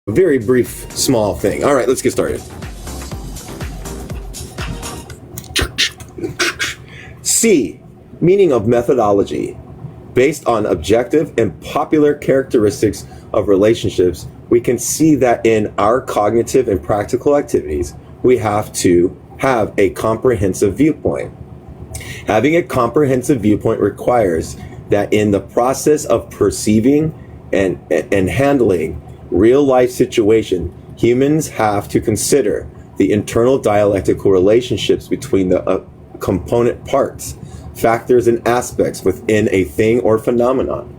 Very brief, small thing. All right, let's get started. C, meaning of methodology. Based on objective and popular characteristics of relationships, we can see that in our cognitive and practical activities, we have to have a comprehensive viewpoint. Having a comprehensive viewpoint requires that in the process of perceiving and handling real life situation, humans have to consider the internal dialectical relationships between the component parts, factors, and aspects within a thing or phenomenon.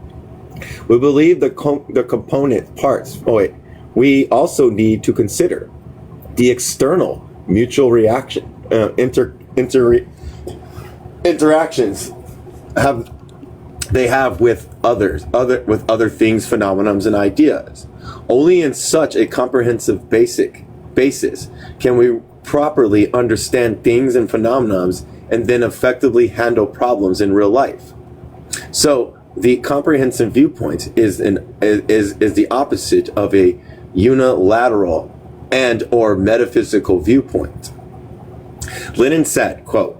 We believe the component parts. We also need to consider the external mutual reaction, interactions they have with other things, phenomenons, and ideas. Only in such a comprehensive basis can we properly understand things and phenomenons and then effectively handle problems in real life. So the comprehensive viewpoint is the opposite of a unilateral and or metaphysical viewpoint. Lenin said, quote,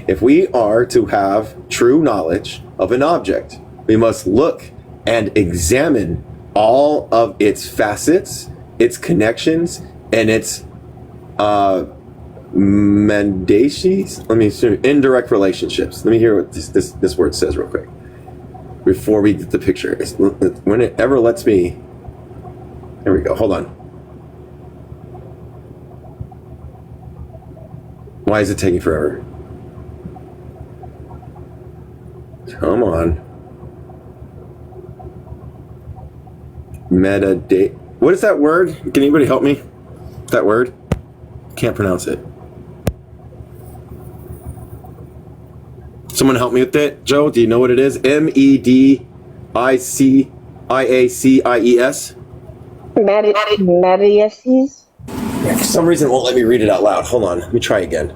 "If we are to have true knowledge of an object, we must look and examine all of its facets, its connections, and its mendaces." Let me see, indirect relationships. Let me hear what this word says real quick before we get the picture. When it ever lets me. There we go. Hold on. Why is it taking forever? Come on. Metadata. What is that word? Can anybody help me? That word? Can't pronounce it. Someone help me with it. Joe, do you know what it is? Mediciacies? Mediases? For some reason it won't let me read it out loud. Hold on. Let me try again.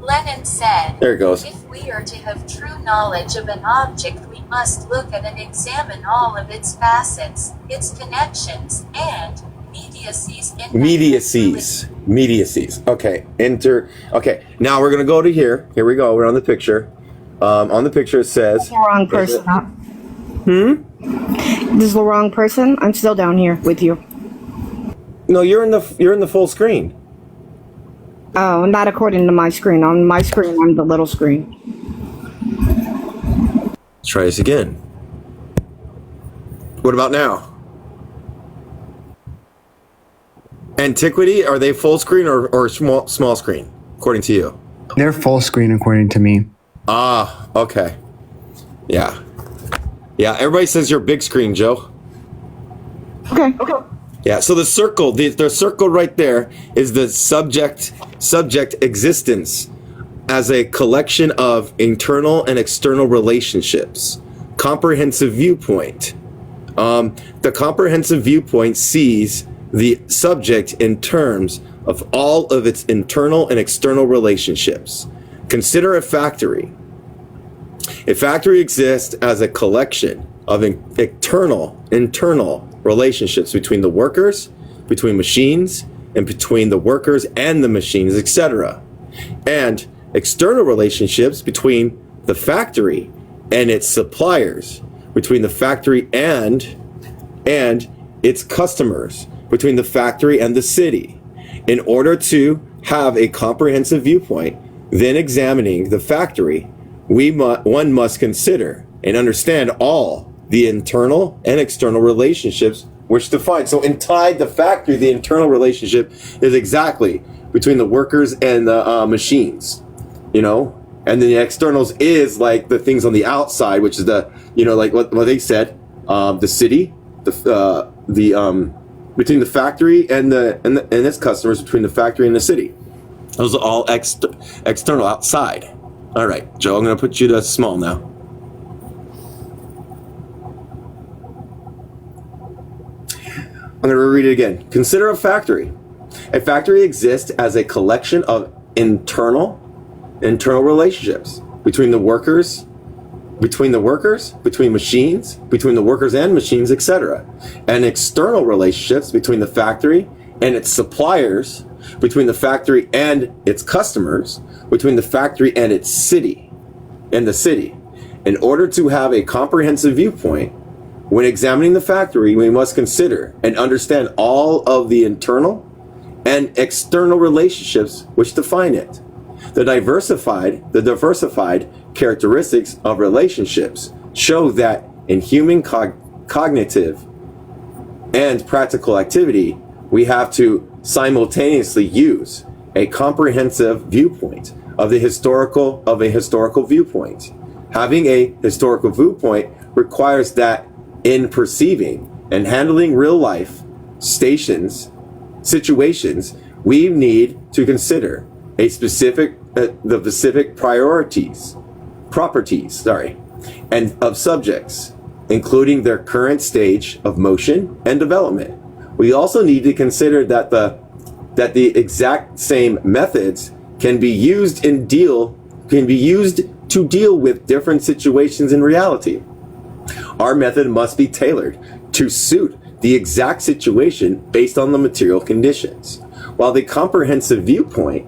Lenin said, there it goes. "If we are to have true knowledge of an object, we must look at and examine all of its facets, its connections, and mediases." Mediases. Okay. Okay. Now we're gonna go to here. Here we go. We're on the picture. On the picture it says. That's the wrong person. This is the wrong person. I'm still down here with you. No, you're in the full screen. Oh, not according to my screen. On my screen, I'm the little screen. Let's try this again. What about now? Antiquity, are they full screen or small screen, according to you? They're full screen according to me. Ah, okay. Yeah. Yeah, everybody says you're big screen, Joe. Okay. Yeah, so the circle, the circle right there is the subject existence as a collection of internal and external relationships. Comprehensive viewpoint. The comprehensive viewpoint sees the subject in terms of all of its internal and external relationships. Consider a factory. A factory exists as a collection of internal relationships between the workers, between machines, and between the workers and the machines, etc. And external relationships between the factory and its suppliers, between the factory and its customers, between the factory and the city. In order to have a comprehensive viewpoint, then examining the factory, one must consider and understand all the internal and external relationships which define. So inside the factory, the internal relationship is exactly between the workers and the machines, and then the externals is like the things on the outside, which is the, like what they said, the city, between the factory and its customers, between the factory and the city. Those are all external, outside. All right, Joe, I'm going to put you to small now. I'm going to reread it again. Consider a factory. A factory exists as a collection of internal relationships between the workers, between the workers, between machines, between the workers and machines, etc. And external relationships between the factory and its suppliers, between the factory and its customers, between the factory and its city, and the city. In order to have a comprehensive viewpoint, when examining the factory, we must consider and understand all of the internal and external relationships which define it. The diversified characteristics of relationships show that in human cognitive and practical activity, we have to simultaneously use a comprehensive viewpoint of a historical viewpoint. Having a historical viewpoint requires that in perceiving and handling real life situations, we need to consider the specific properties, and of subjects, including their current stage of motion and development. We also need to consider that the exact same methods can be used to deal with different situations in reality. Our method must be tailored to suit the exact situation based on the material conditions. While the comprehensive viewpoint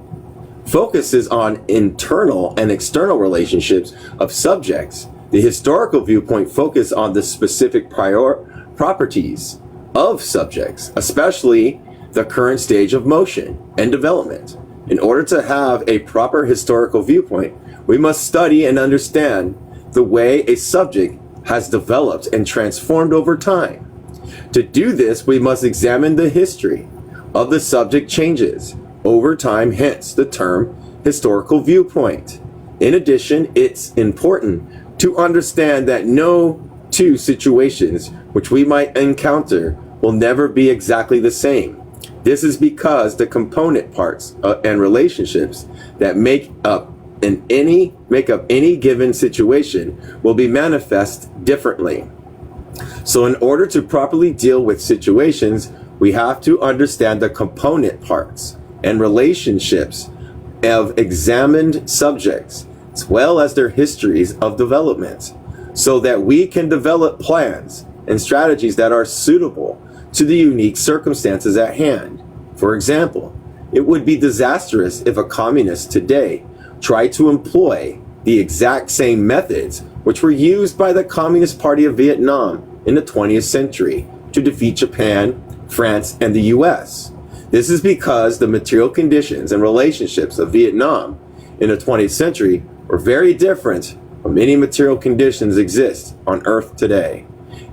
focuses on internal and external relationships of subjects, the historical viewpoint focuses on the specific properties of subjects, especially the current stage of motion and development. In order to have a proper historical viewpoint, we must study and understand the way a subject has developed and transformed over time. To do this, we must examine the history of the subject changes over time, hence the term historical viewpoint. In addition, it's important to understand that no two situations which we might encounter will never be exactly the same. This is because the component parts and relationships that make up any given situation will be manifest differently. So in order to properly deal with situations, we have to understand the component parts and relationships of examined subjects, as well as their histories of development, so that we can develop plans and strategies that are suitable to the unique circumstances at hand. For example, it would be disastrous if a communist today tried to employ the exact same methods which were used by the Communist Party of Vietnam in the 20th century to defeat Japan, France, and the US. This is because the material conditions and relationships of Vietnam in the 20th century were very different from any material conditions exist on Earth today.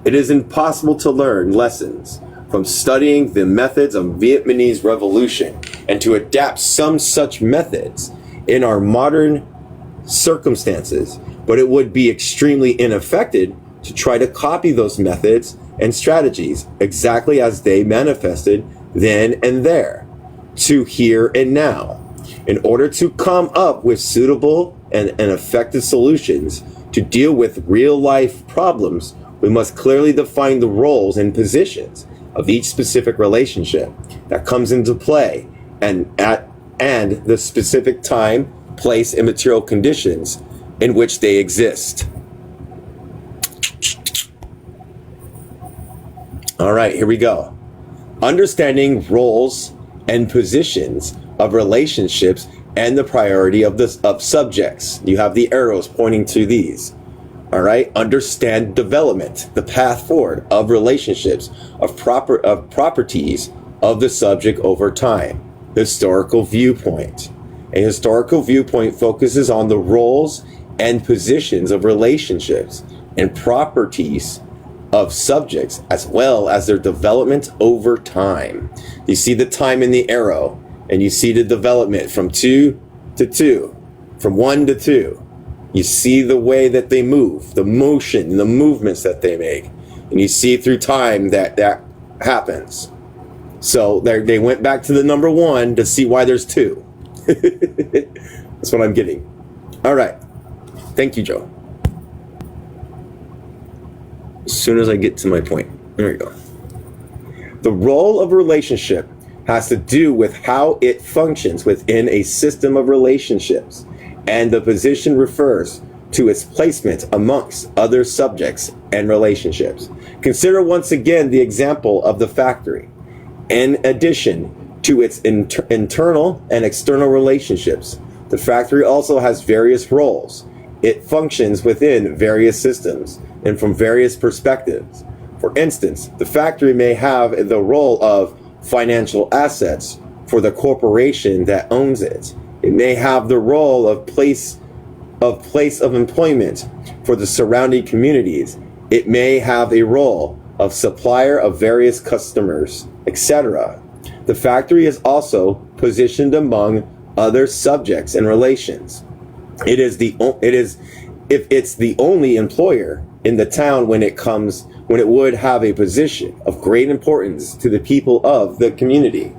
It is impossible to learn lessons from studying the methods of Vietnamese revolution and to adapt some such methods in our modern circumstances, but it would be extremely ineffective to try to copy those methods and strategies exactly as they manifested then and there to here and now. In order to come up with suitable and effective solutions to deal with real life problems, we must clearly define the roles and positions of each specific relationship that comes into play and the specific time, place, and material conditions in which they exist. All right, here we go. Understanding roles and positions of relationships and the priority of subjects. You have the arrows pointing to these. All right, understand development, the path forward of relationships, of properties of the subject over time. Historical viewpoint. A historical viewpoint focuses on the roles and positions of relationships and properties of subjects, as well as their development over time. You see the time in the arrow, and you see the development from 2 to 2, from 1 to 2. You see the way that they move, the motion, the movements that they make, and you see through time that happens. So they went back to the number 1 to see why there's 2. That's what I'm getting. All right. Thank you, Joe. As soon as I get to my point. There we go. The role of relationship has to do with how it functions within a system of relationships, and the position refers to its placement amongst other subjects and relationships. Consider once again the example of the factory. In addition to its internal and external relationships, the factory also has various roles. It functions within various systems and from various perspectives. For instance, the factory may have the role of financial assets for the corporation that owns it. It may have the role of place of employment for the surrounding communities. It may have a role of supplier of various customers, etc. The factory is also positioned among other subjects and relations. If it's the only employer in the town when it would have a position of great importance to the people of the community.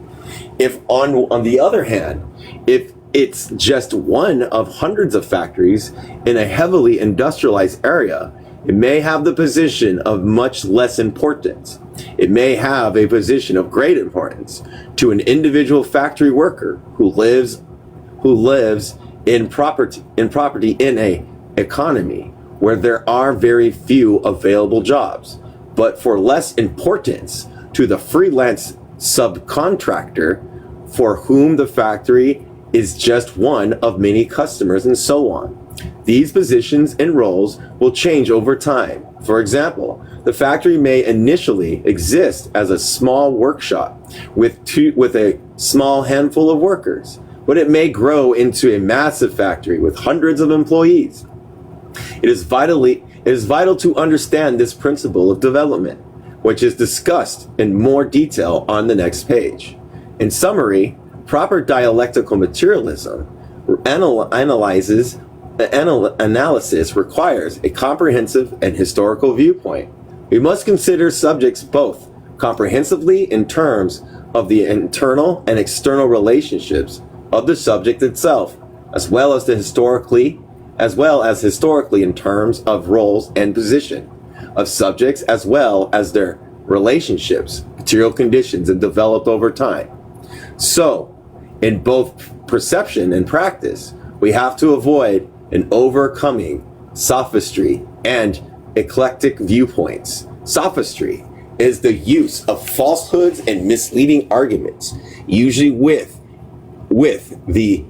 If on the other hand, if it's just one of hundreds of factories in a heavily industrialized area, it may have the position of much less importance. It may have a position of great importance to an individual factory worker who lives in property in a economy where there are very few available jobs, but for less importance to the freelance subcontractor for whom the factory is just one of many customers, and so on. These positions and roles will change over time. For example, the factory may initially exist as a small workshop with a small handful of workers, but it may grow into a massive factory with hundreds of employees. It is vital to understand this principle of development, which is discussed in more detail on the next page. In summary, proper dialectical materialism analysis requires a comprehensive and historical viewpoint. We must consider subjects both comprehensively in terms of the internal and external relationships of the subject itself, as well as historically in terms of roles and position of subjects, as well as their relationships, material conditions, and developed over time. So, in both perception and practice, we have to avoid an overcoming sophistry and eclectic viewpoints. Sophistry is the use of falsehoods and misleading arguments, usually with the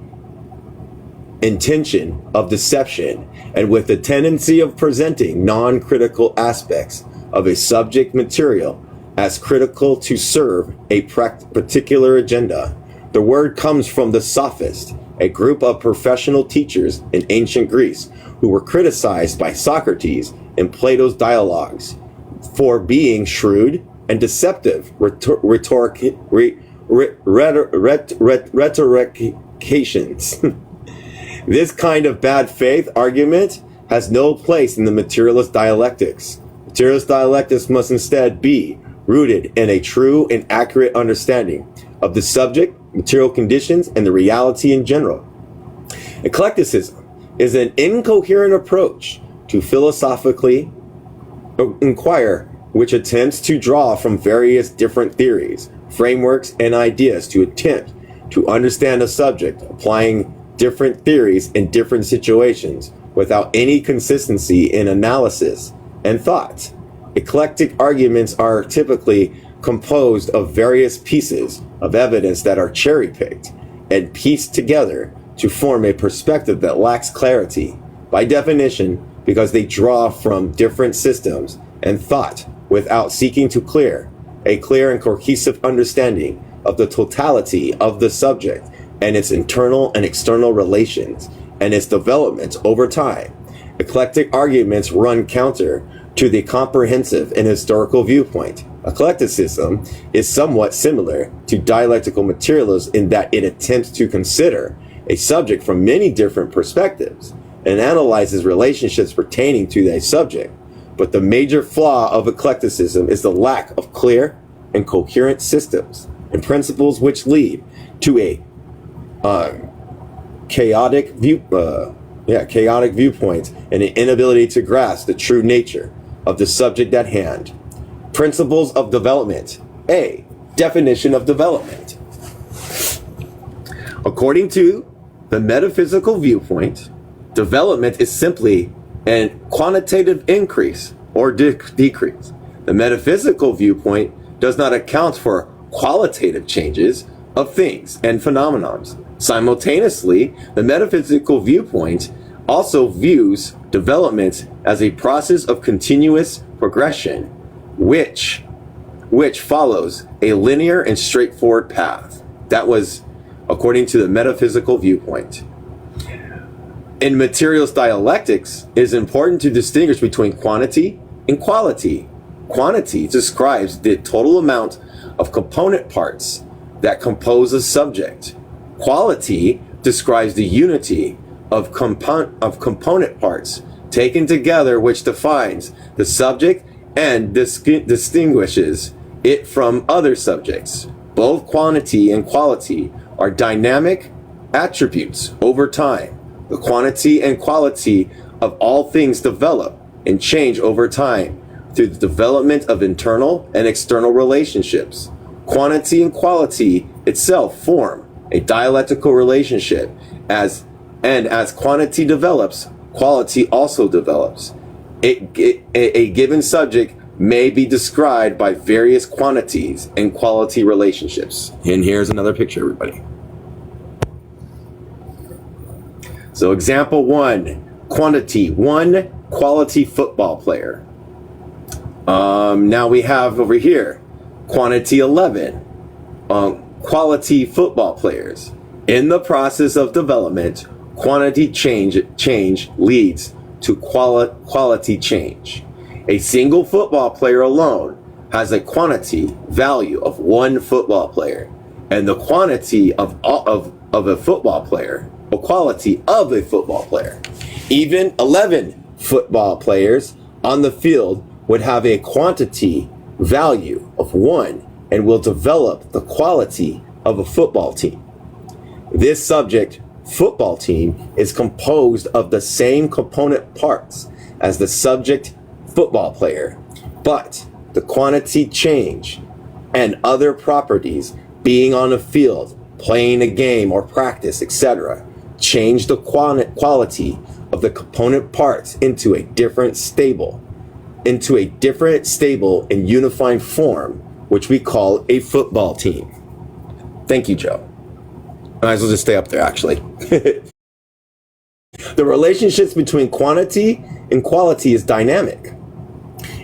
intention of deception and with the tendency of presenting non-critical aspects of a subject material as critical to serve a particular agenda. The word comes from the Sophists, a group of professional teachers in ancient Greece who were criticized by Socrates in Plato's dialogues for being shrewd and deceptive rhetoricians. This kind of bad faith argument has no place in the materialist dialectics. Materialist dialectics must instead be rooted in a true and accurate understanding of the subject, material conditions, and the reality in general. Eclecticism is an incoherent approach to philosophically inquire, which attempts to draw from various different theories, frameworks, and ideas to attempt to understand a subject, applying different theories in different situations without any consistency in analysis and thought. Eclectic arguments are typically composed of various pieces of evidence that are cherry-picked and pieced together to form a perspective that lacks clarity, by definition, because they draw from different systems and thought without seeking to clear and cohesive understanding of the totality of the subject and its internal and external relations and its development over time. Eclectic arguments run counter to the comprehensive and historical viewpoint. Eclecticism is somewhat similar to dialectical materialism in that it attempts to consider a subject from many different perspectives and analyzes relationships pertaining to that subject. But the major flaw of eclecticism is the lack of clear and coherent systems and principles which lead to a chaotic viewpoint and an inability to grasp the true nature of the subject at hand. Principles of development. A. Definition of development. According to the metaphysical viewpoint, Development is simply a quantitative increase or decrease. The metaphysical viewpoint does not account for qualitative changes of things and phenomena. Simultaneously, the metaphysical viewpoint also views development as a process of continuous progression, which follows a linear and straightforward path. That was according to the metaphysical viewpoint. In materials dialectics, it is important to distinguish between quantity and quality. Quantity describes the total amount of component parts that compose a subject. Quality describes the unity of component parts taken together, which defines the subject and distinguishes it from other subjects. Both quantity and quality are dynamic attributes over time. The quantity and quality of all things develop and change over time through the development of internal and external relationships. Quantity and quality itself form a dialectical relationship as quantity develops, quality also develops. A given subject may be described by various quantities and quality relationships. And here's another picture, everybody. So example 1, quantity, 1 quality football player. Now we have over here, quantity 11, quality football players. In the process of development, quantity change leads to quality change. A single football player alone has a quantity value of 1 football player, and the quantity of a football player, a quality of a football player. Even 11 football players on the field would have a quantity value of 1 and will develop the quality of a football team. This subject football team is composed of the same component parts as the subject football player, but the quantity change and other properties, being on a field, playing a game or practice, etc., change the quality of the component parts into a different stable and unifying form, which we call a football team. Thank you, Joe. Might as well just stay up there, actually. The relationships between quantity and quality is dynamic.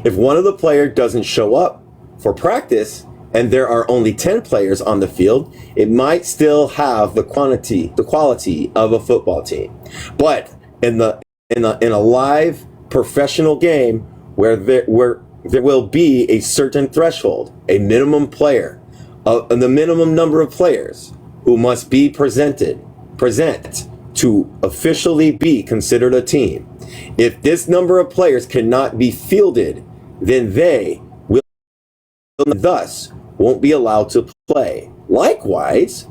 If one of the players doesn't show up for practice and there are only 10 players on the field, it might still have the quality of a football team. But in a live professional game where there will be a certain threshold, a minimum player, the minimum number of players who must be present to officially be considered a team. If this number of players cannot be fielded, then they will thus won't be allowed to play. Likewise,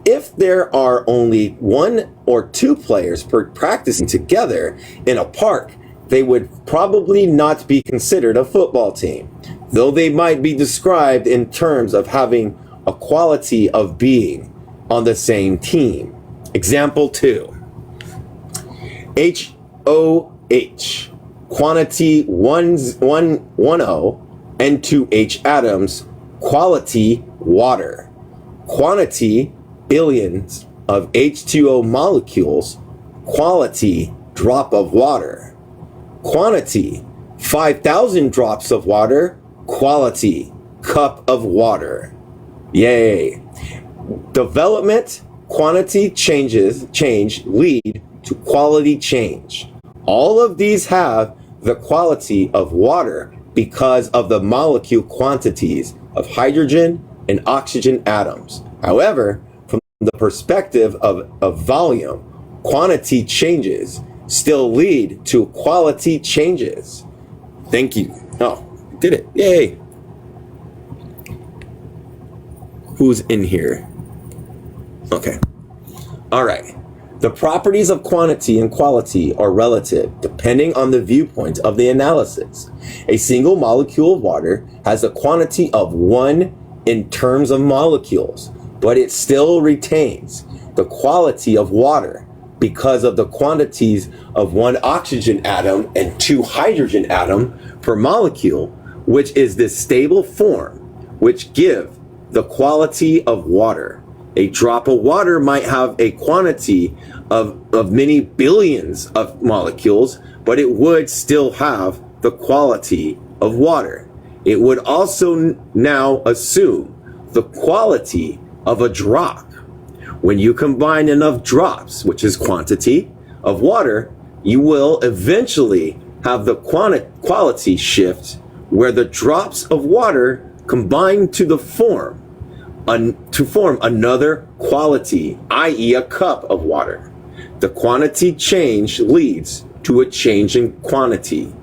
if there are only 1 or 2 players practicing together in a park, they would probably not be considered a football team, though they might be described in terms of having a quality of being on the same team. Example 2. HOH, quantity 110 N2H atoms, quality water. Quantity billions of H2O molecules, quality drop of water. Quantity 5,000 drops of water, quality cup of water. Yay. Development, quantity change lead to quality change. All of these have the quality of water because of the molecule quantities of hydrogen and oxygen atoms. However, from the perspective of volume, quantity changes still lead to quality changes. Thank you. Oh, did it. Yay. Who's in here? Okay. All right. The properties of quantity and quality are relative, depending on the viewpoint of the analysis. A single molecule of water has a quantity of 1 in terms of molecules, but it still retains the quality of water because of the quantities of one oxygen atom and two hydrogen atom per molecule, which is this stable form, which give the quality of water. A drop of water might have a quantity of many billions of molecules, but it would still have the quality of water. It would also now assume the quality of a drop. When you combine enough drops, which is quantity of water, you will eventually have the quality shift where the drops of water combine to form another quality, i.e. a cup of water. The quantity change leads to a change in quantity.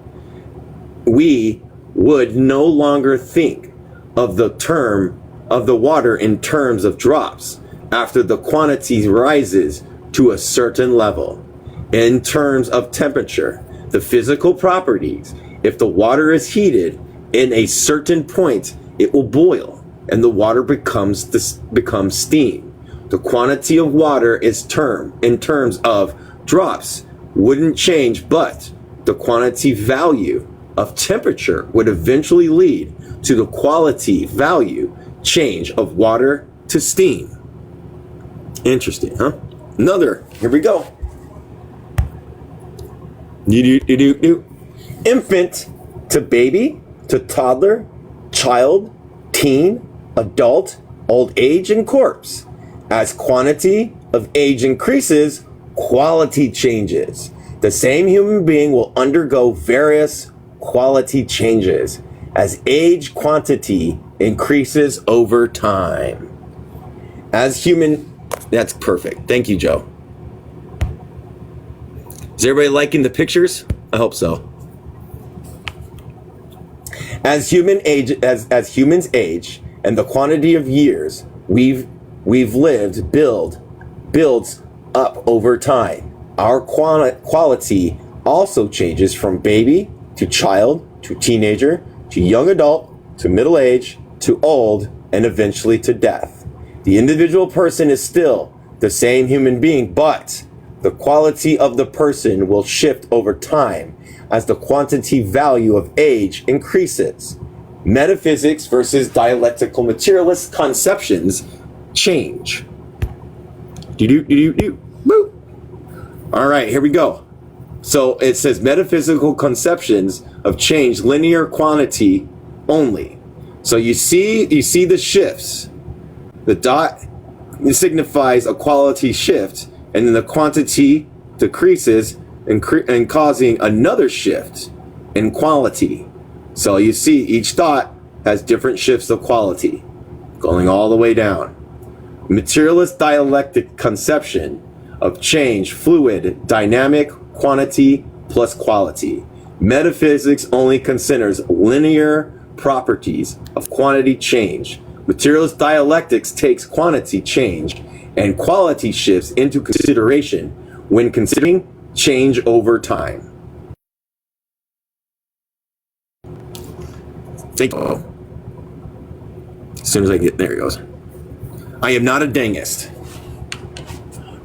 We would no longer think of the term of the water in terms of drops after the quantity rises to a certain level. In terms of temperature, the physical properties, if the water is heated in a certain point, it will boil and the water becomes steam. The quantity of water is in terms of drops wouldn't change, but the quantity value of temperature would eventually lead to the quality value change of water to steam. Interesting, huh? Here we go. Infant to baby to toddler, child, teen, adult, old age, and corpse. As quantity of age increases, quality changes. The same human being will undergo various quality changes as age quantity increases over time. That's perfect. Thank you, Joe. Is everybody liking the pictures? I hope so. As humans age and the quantity of years we've lived builds up over time, our quality also changes from baby to child to teenager to young adult to middle age to old and eventually to death. The individual person is still the same human being, but the quality of the person will shift over time as the quantity value of age increases. Metaphysics versus dialectical materialist conceptions change. All right, here we go. So it says metaphysical conceptions of change, linear quantity only. So you see the shifts. The dot signifies a quality shift, and then the quantity decreases and causing another shift in quality. So you see each dot has different shifts of quality going all the way down. Materialist dialectic conception of change, fluid, dynamic, quantity plus quality. Metaphysics only considers linear properties of quantity change. Materialist dialectics takes quantity change and quality shifts into consideration when considering change over time. Thank you. As soon as I get there, it goes. I am not a dangist.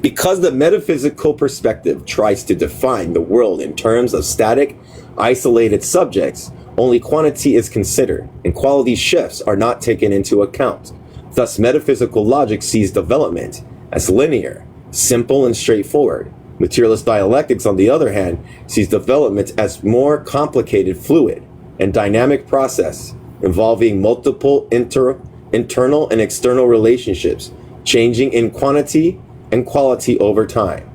Because the metaphysical perspective tries to define the world in terms of static, isolated subjects, only quantity is considered, and quality shifts are not taken into account. Thus, metaphysical logic sees development as linear, simple, and straightforward. Materialist dialectics, on the other hand, sees development as more complicated, fluid, and dynamic process involving multiple internal and external relationships, changing in quantity and quality over time.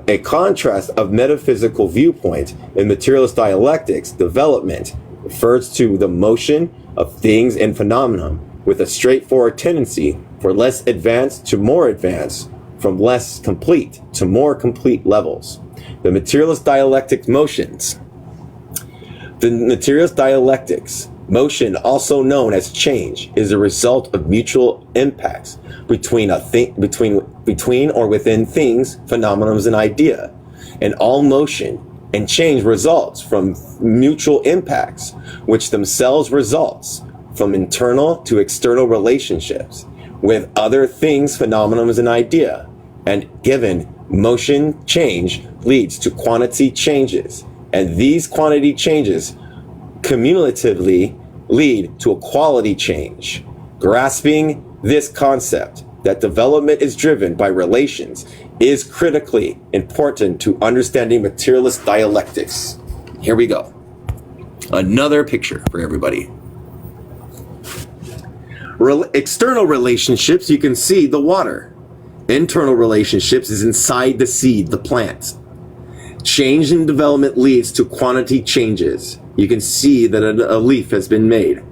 A contrast of metaphysical viewpoint in materialist dialectics, development refers to the motion of things and phenomena with a straightforward tendency for less advanced to more advanced, from less complete to more complete levels. The materialist dialectics motions. The materialist dialectics motion, also known as change, is a result of mutual impacts between or within things, phenomena, and idea. And all motion and change results from mutual impacts, which themselves results from internal to external relationships with other things, phenomena, and idea, and given motion change leads to quantity changes, and these quantity changes cumulatively lead to a quality change. Grasping this concept that development is driven by relations is critically important to understanding materialist dialectics. Here we go. Another picture for everybody. External relationships, you can see the water. Internal relationships is inside the seed, the plant. Change in development leads to quantity changes. You can see that a leaf has been made.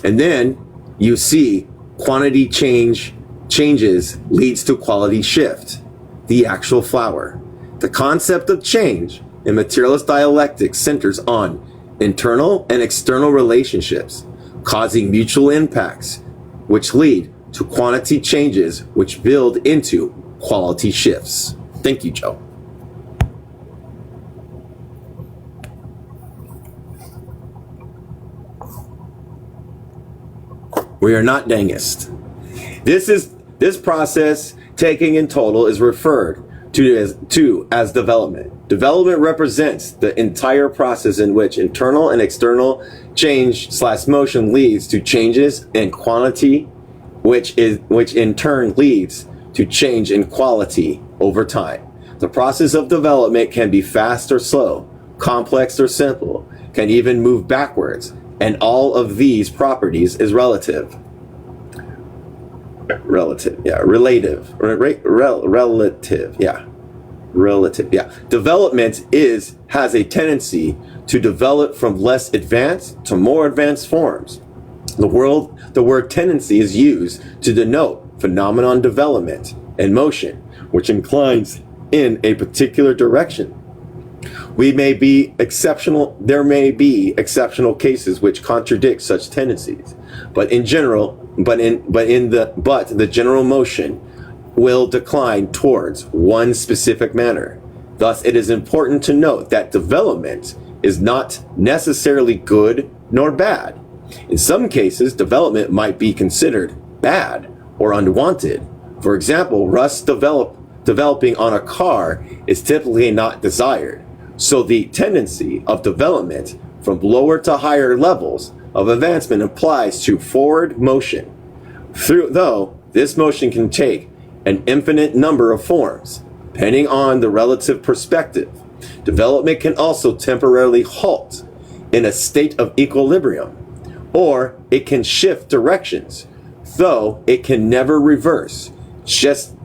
And then you see quantity changes leads to quality shift, the actual flower. The concept of change in materialist dialectics centers on internal and external relationships, causing mutual impacts, which lead to quantity changes, which build into quality shifts. Thank you, Joe. We are not Dangist. This process, taking in total, is referred to as development. Development represents the entire process in which internal and external change/motion leads to changes in quantity, which in turn leads to change in quality over time. The process of development can be fast or slow, complex or simple, can even move backwards, and all of these properties is relative, Development has a tendency to develop from less advanced to more advanced forms. The word tendency is used to denote phenomenon development and motion, which inclines in a particular direction. There may be exceptional cases which contradict such tendencies, but the general motion will decline towards one specific manner. Thus, it is important to note that development is not necessarily good nor bad. In some cases, development might be considered bad or unwanted. For example, rust developing on a car is typically not desired. So the tendency of development from lower to higher levels of advancement applies to forward motion. Though this motion can take an infinite number of forms, depending on the relative perspective. Development can also temporarily halt in a state of equilibrium, or it can shift directions, though it can never reverse, just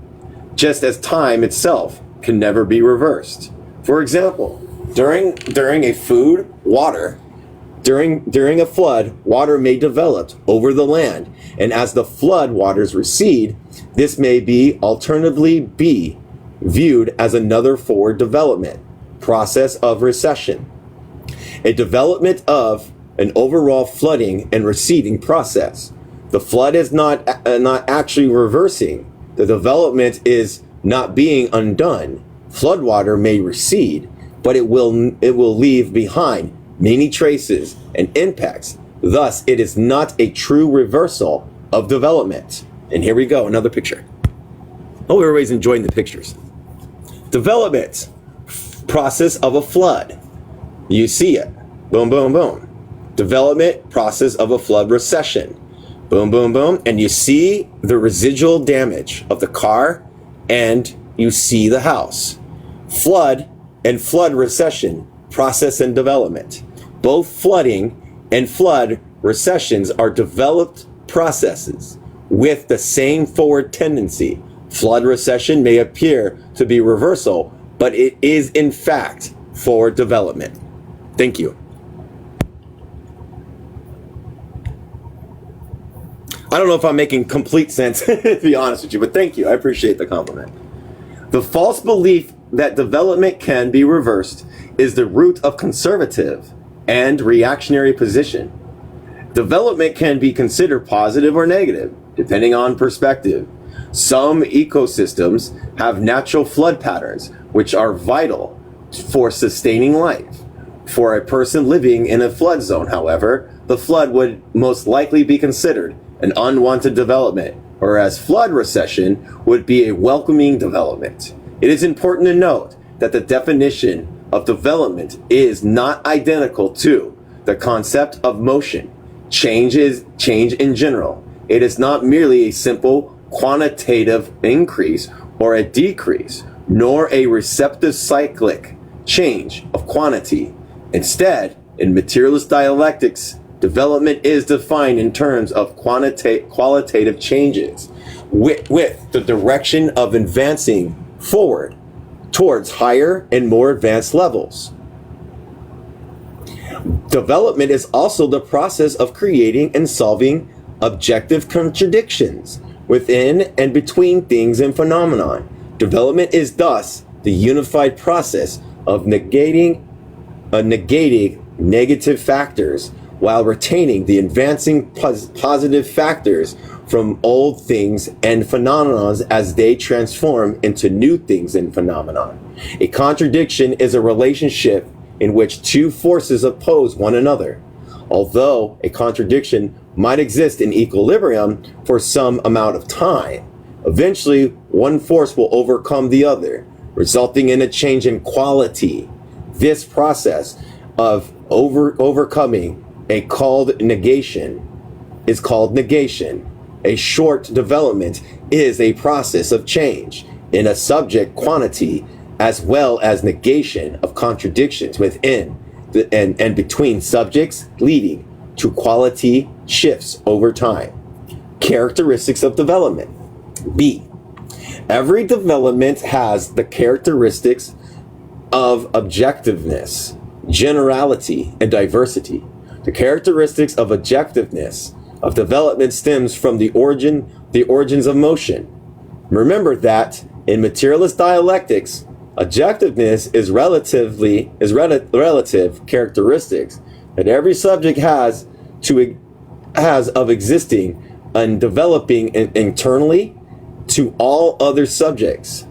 as time itself can never be reversed. For example, during a flood, water may develop over the land, and as the flood waters recede, this may be alternatively be viewed as another forward development process of recession, a development of an overall flooding and receding process. The flood is not actually reversing. The development is not being undone. Floodwater may recede, but it will leave behind many traces and impacts. Thus, it is not a true reversal of development. And here we go, another picture. Hope everybody's enjoying the pictures. Development, process of a flood. You see it. Boom, boom, boom. Development, process of a flood recession. Boom, boom, boom. And you see the residual damage of the car, and you see the house. Flood and flood recession, process and development. Both flooding and flood recessions are developed processes with the same forward tendency. Flood recession may appear to be reversal, but it is in fact forward development. Thank you. I don't know if I'm making complete sense, to be honest with you, but thank you. I appreciate the compliment. The false belief that development can be reversed is the root of conservative and reactionary position. Development can be considered positive or negative, depending on perspective. Some ecosystems have natural flood patterns, which are vital for sustaining life. For a person living in a flood zone, however, the flood would most likely be considered an unwanted development whereas flood recession would be a welcoming development. It is important to note that the definition of development is not identical to the concept of motion. Change is change in general. It is not merely a simple quantitative increase or a decrease, nor a receptive cyclic change of quantity. Instead, in materialist dialectics, development is defined in terms of qualitative changes with the direction of advancing forward towards higher and more advanced levels. Development is also the process of creating and solving objective contradictions within and between things and phenomenon. Development is thus the unified process of negating negative factors while retaining the advancing positive factors from old things and phenomena as they transform into new things and phenomena. A contradiction is a relationship in which two forces oppose one another. Although a contradiction might exist in equilibrium for some amount of time, eventually one force will overcome the other, resulting in a change in quality. This process of overcoming is called negation. A short development is a process of change in a subject quantity as well as negation of contradictions within and between subjects, leading to quality shifts over time. Characteristics of development. B. Every development has the characteristics of objectiveness, generality, and diversity. The characteristics of objectiveness of development stems from the origins of motion. Remember that in materialist dialectics, objectiveness is relative characteristics that every subject has of existing and developing internally to all other subjects.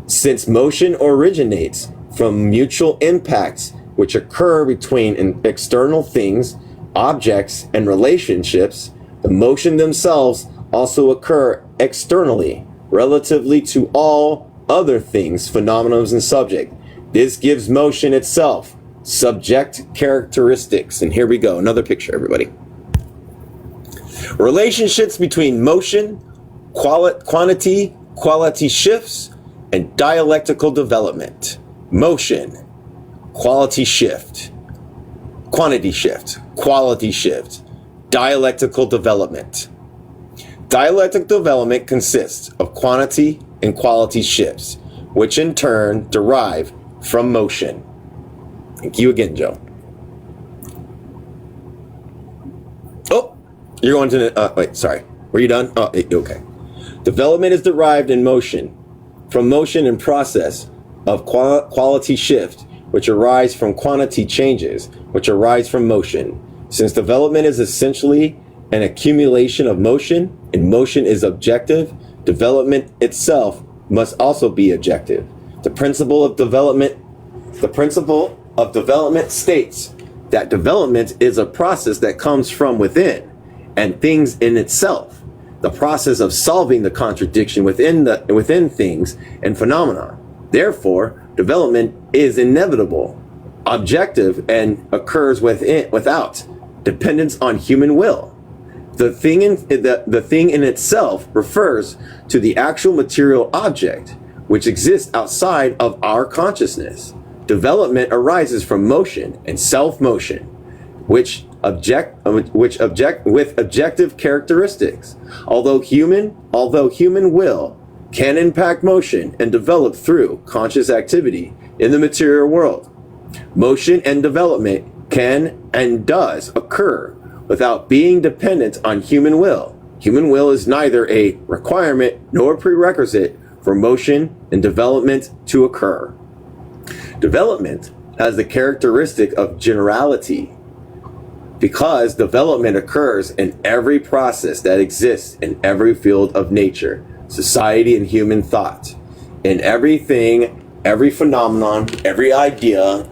Since motion originates from mutual impacts which occur between external things, objects, and relationships, the motion themselves also occur externally, relatively to all other things, phenomena, and subject. This gives motion itself subject characteristics. And here we go, another picture, everybody. Relationships between motion, quantity shifts, and dialectical development. Motion, quality shift, quantity shift, quality shift, dialectical development. Dialectic development consists of quantity and quality shifts, which in turn derive from motion. Thank you again, Joe. Oh, you're going to the, wait, sorry. Were you done? Oh, okay. Development is derived in motion, from motion and process of quality shift, which arise from quantity changes, which arise from motion. Since development is essentially an accumulation of motion, and motion is objective, development itself must also be objective. The principle of development states that development is a process that comes from within and things in itself. The process of solving the contradiction within things and phenomena. Therefore, development is inevitable, objective, and occurs without dependence on human will. The thing in itself refers to the actual material object, which exists outside of our consciousness. Development arises from motion and self-motion, with objective characteristics. Although human will can impact motion and develop through conscious activity in the material world, motion and development can and does occur without being dependent on human will. Human will is neither a requirement nor prerequisite for motion and development to occur. Development has the characteristic of generality because development occurs in every process that exists in every field of nature, society, and human thought, in everything, every phenomenon, every idea,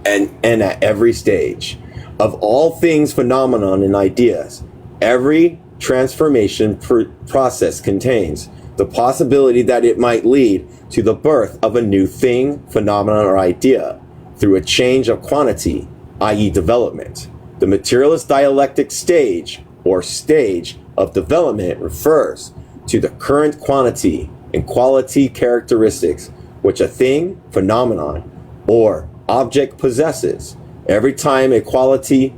and at every stage. Of all things, phenomenon, and ideas, every transformation process contains the possibility that it might lead to the birth of a new thing, phenomenon, or idea through a change of quantity, i.e. development. The materialist dialectic stage or stage of development refers to the current quantity and quality characteristics which a thing, phenomenon, or object possesses. Every time a quality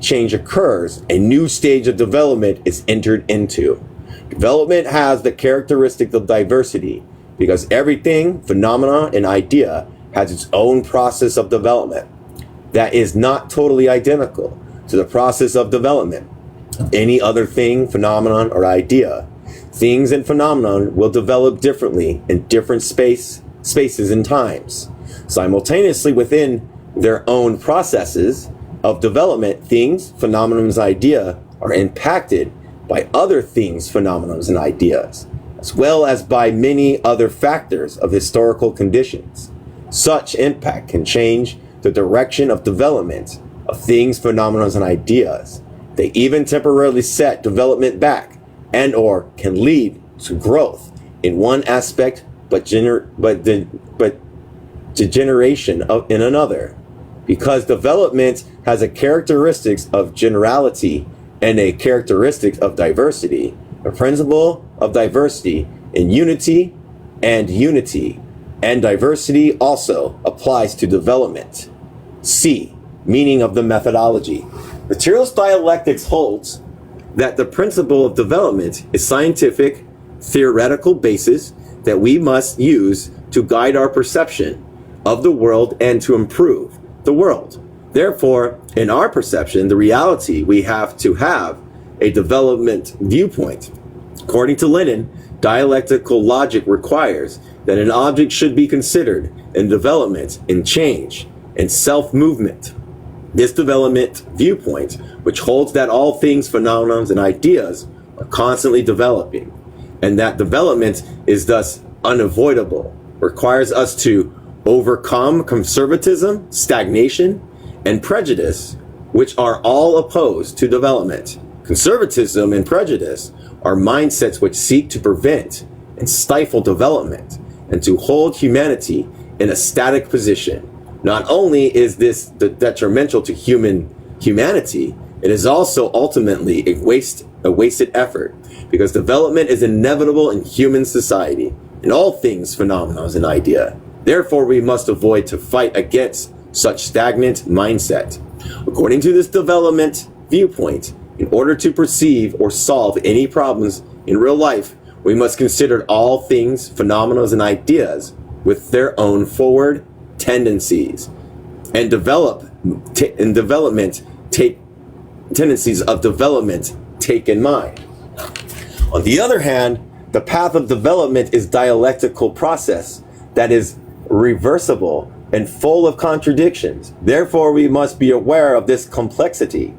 change occurs, a new stage of development is entered into. Development has the characteristic of diversity because everything, phenomenon, and idea has its own process of development that is not totally identical to the process of development. Any other thing, phenomenon, or idea, things and phenomenon will develop differently in different spaces and times. Simultaneously within their own processes of development, things, phenomena, and ideas are impacted by other things, phenomena, and ideas, as well as by many other factors of historical conditions. Such impact can change the direction of development of things, phenomena, and ideas. They even temporarily set development back and or can lead to growth in one aspect but degeneration in another. Because development has a characteristics of generality and a characteristic of diversity, a principle of diversity in unity and diversity also applies to development. C. Meaning of the methodology. Materialist dialectics holds that the principle of development is scientific, theoretical basis that we must use to guide our perception of the world and to improve the world. Therefore, in our perception, the reality, we have to have a development viewpoint. According to Lenin, dialectical logic requires that an object should be considered in development, in change, in self-movement. This development viewpoint, which holds that all things, phenomena, and ideas are constantly developing, and that development is thus unavoidable, requires us to overcome conservatism, stagnation, and prejudice, which are all opposed to development. Conservatism and prejudice are mindsets which seek to prevent and stifle development and to hold humanity in a static position. Not only is this detrimental to humanity, it is also ultimately a wasted effort, because development is inevitable in human society, in all things, phenomena, and idea. Therefore, we must avoid to fight against such stagnant mindset. According to this development viewpoint, in order to perceive or solve any problems in real life, we must consider all things, phenomena, and ideas with their own forward tendencies and tendencies of development take in mind. On the other hand, the path of development is dialectical process that is reversible and full of contradictions. Therefore, we must be aware of this complexity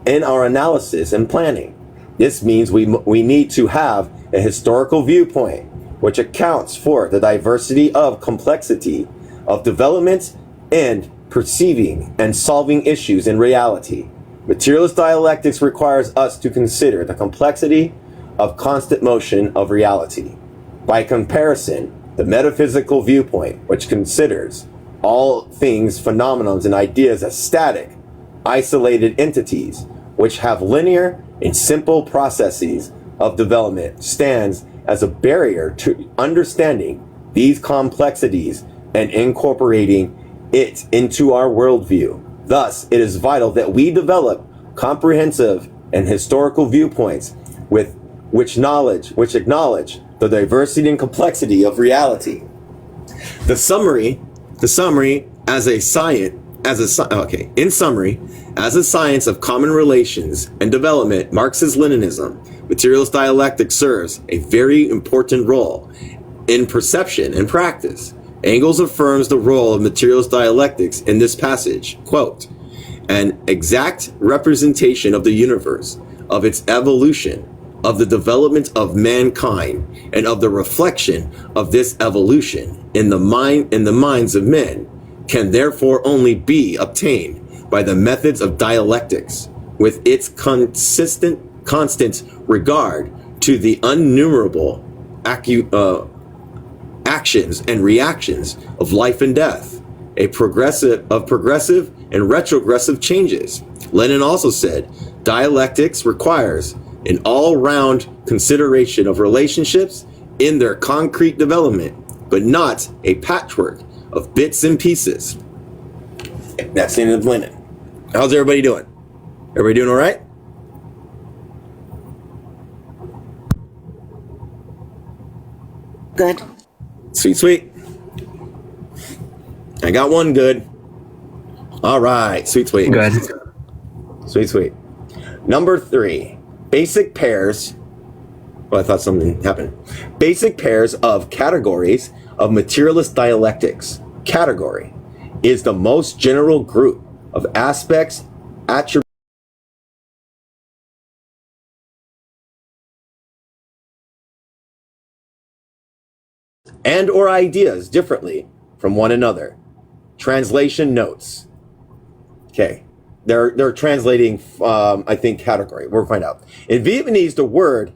in our analysis and planning. This means we need to have a historical viewpoint which accounts for the diversity of complexity of development and perceiving and solving issues in reality. Materialist dialectics requires us to consider the complexity of constant motion of reality. By comparison, the metaphysical viewpoint, which considers all things, phenomena, and ideas as static, isolated entities, which have linear and simple processes of development, stands as a barrier to understanding these complexities and incorporating it into our worldview. Thus, it is vital that we develop comprehensive and historical viewpoints which acknowledge the diversity and complexity of reality. In summary, as a science of common relations and development, Marxist-Leninism, materialist dialectics serves a very important role in perception and practice. Engels affirms the role of materialist dialectics in this passage, quote, an exact representation of the universe, of its evolution, of the development of mankind, and of the reflection of this evolution in the minds of men, can therefore only be obtained by the methods of dialectics, with its consistent constant regard to the innumerable actions and reactions of life and death, progressive and retrogressive changes. Lenin also said, dialectics requires an all-round consideration of relationships in their concrete development, but not a patchwork of bits and pieces. That's the end of Lenin. How's everybody doing? Everybody doing all right? Good. Sweet, sweet. I got one good. All right, sweet, sweet. Good. Sweet, sweet. Number 3, basic pairs. Well, I thought something happened. Basic pairs of categories of materialist dialectics. Category is the most general group of aspects, attributes, and or ideas differently from one another. Translation notes. Okay, they're translating, I think, category. We'll find out. In Vietnamese, the word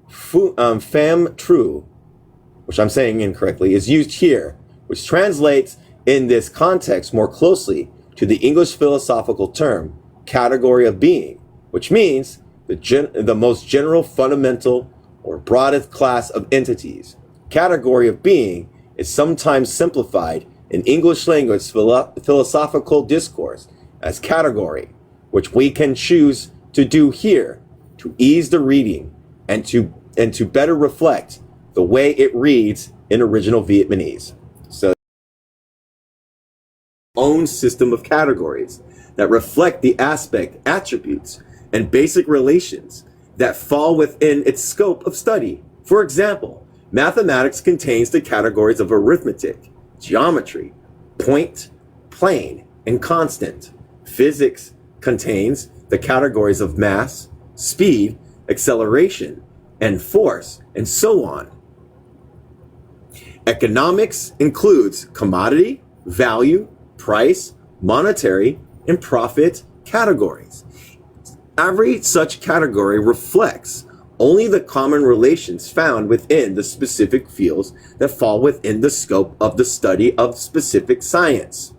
pham tru, which I'm saying incorrectly, is used here, which translates in this context more closely to the English philosophical term category of being, which means the most general, fundamental, or broadest class of entities. Category of being is sometimes simplified in English language philosophical discourse as category, which we can choose to do here to ease the reading and to better reflect the way it reads in original Vietnamese. So, own system of categories that reflect the aspect, attributes, and basic relations that fall within its scope of study. For example, mathematics contains the categories of arithmetic, geometry, point, plane, and constant. Physics contains the categories of mass, speed, acceleration, and force, and so on. Economics includes commodity, value, price, monetary, and profit categories. Every such category reflects only the common relations found within the specific fields that fall within the scope of the study of specific science.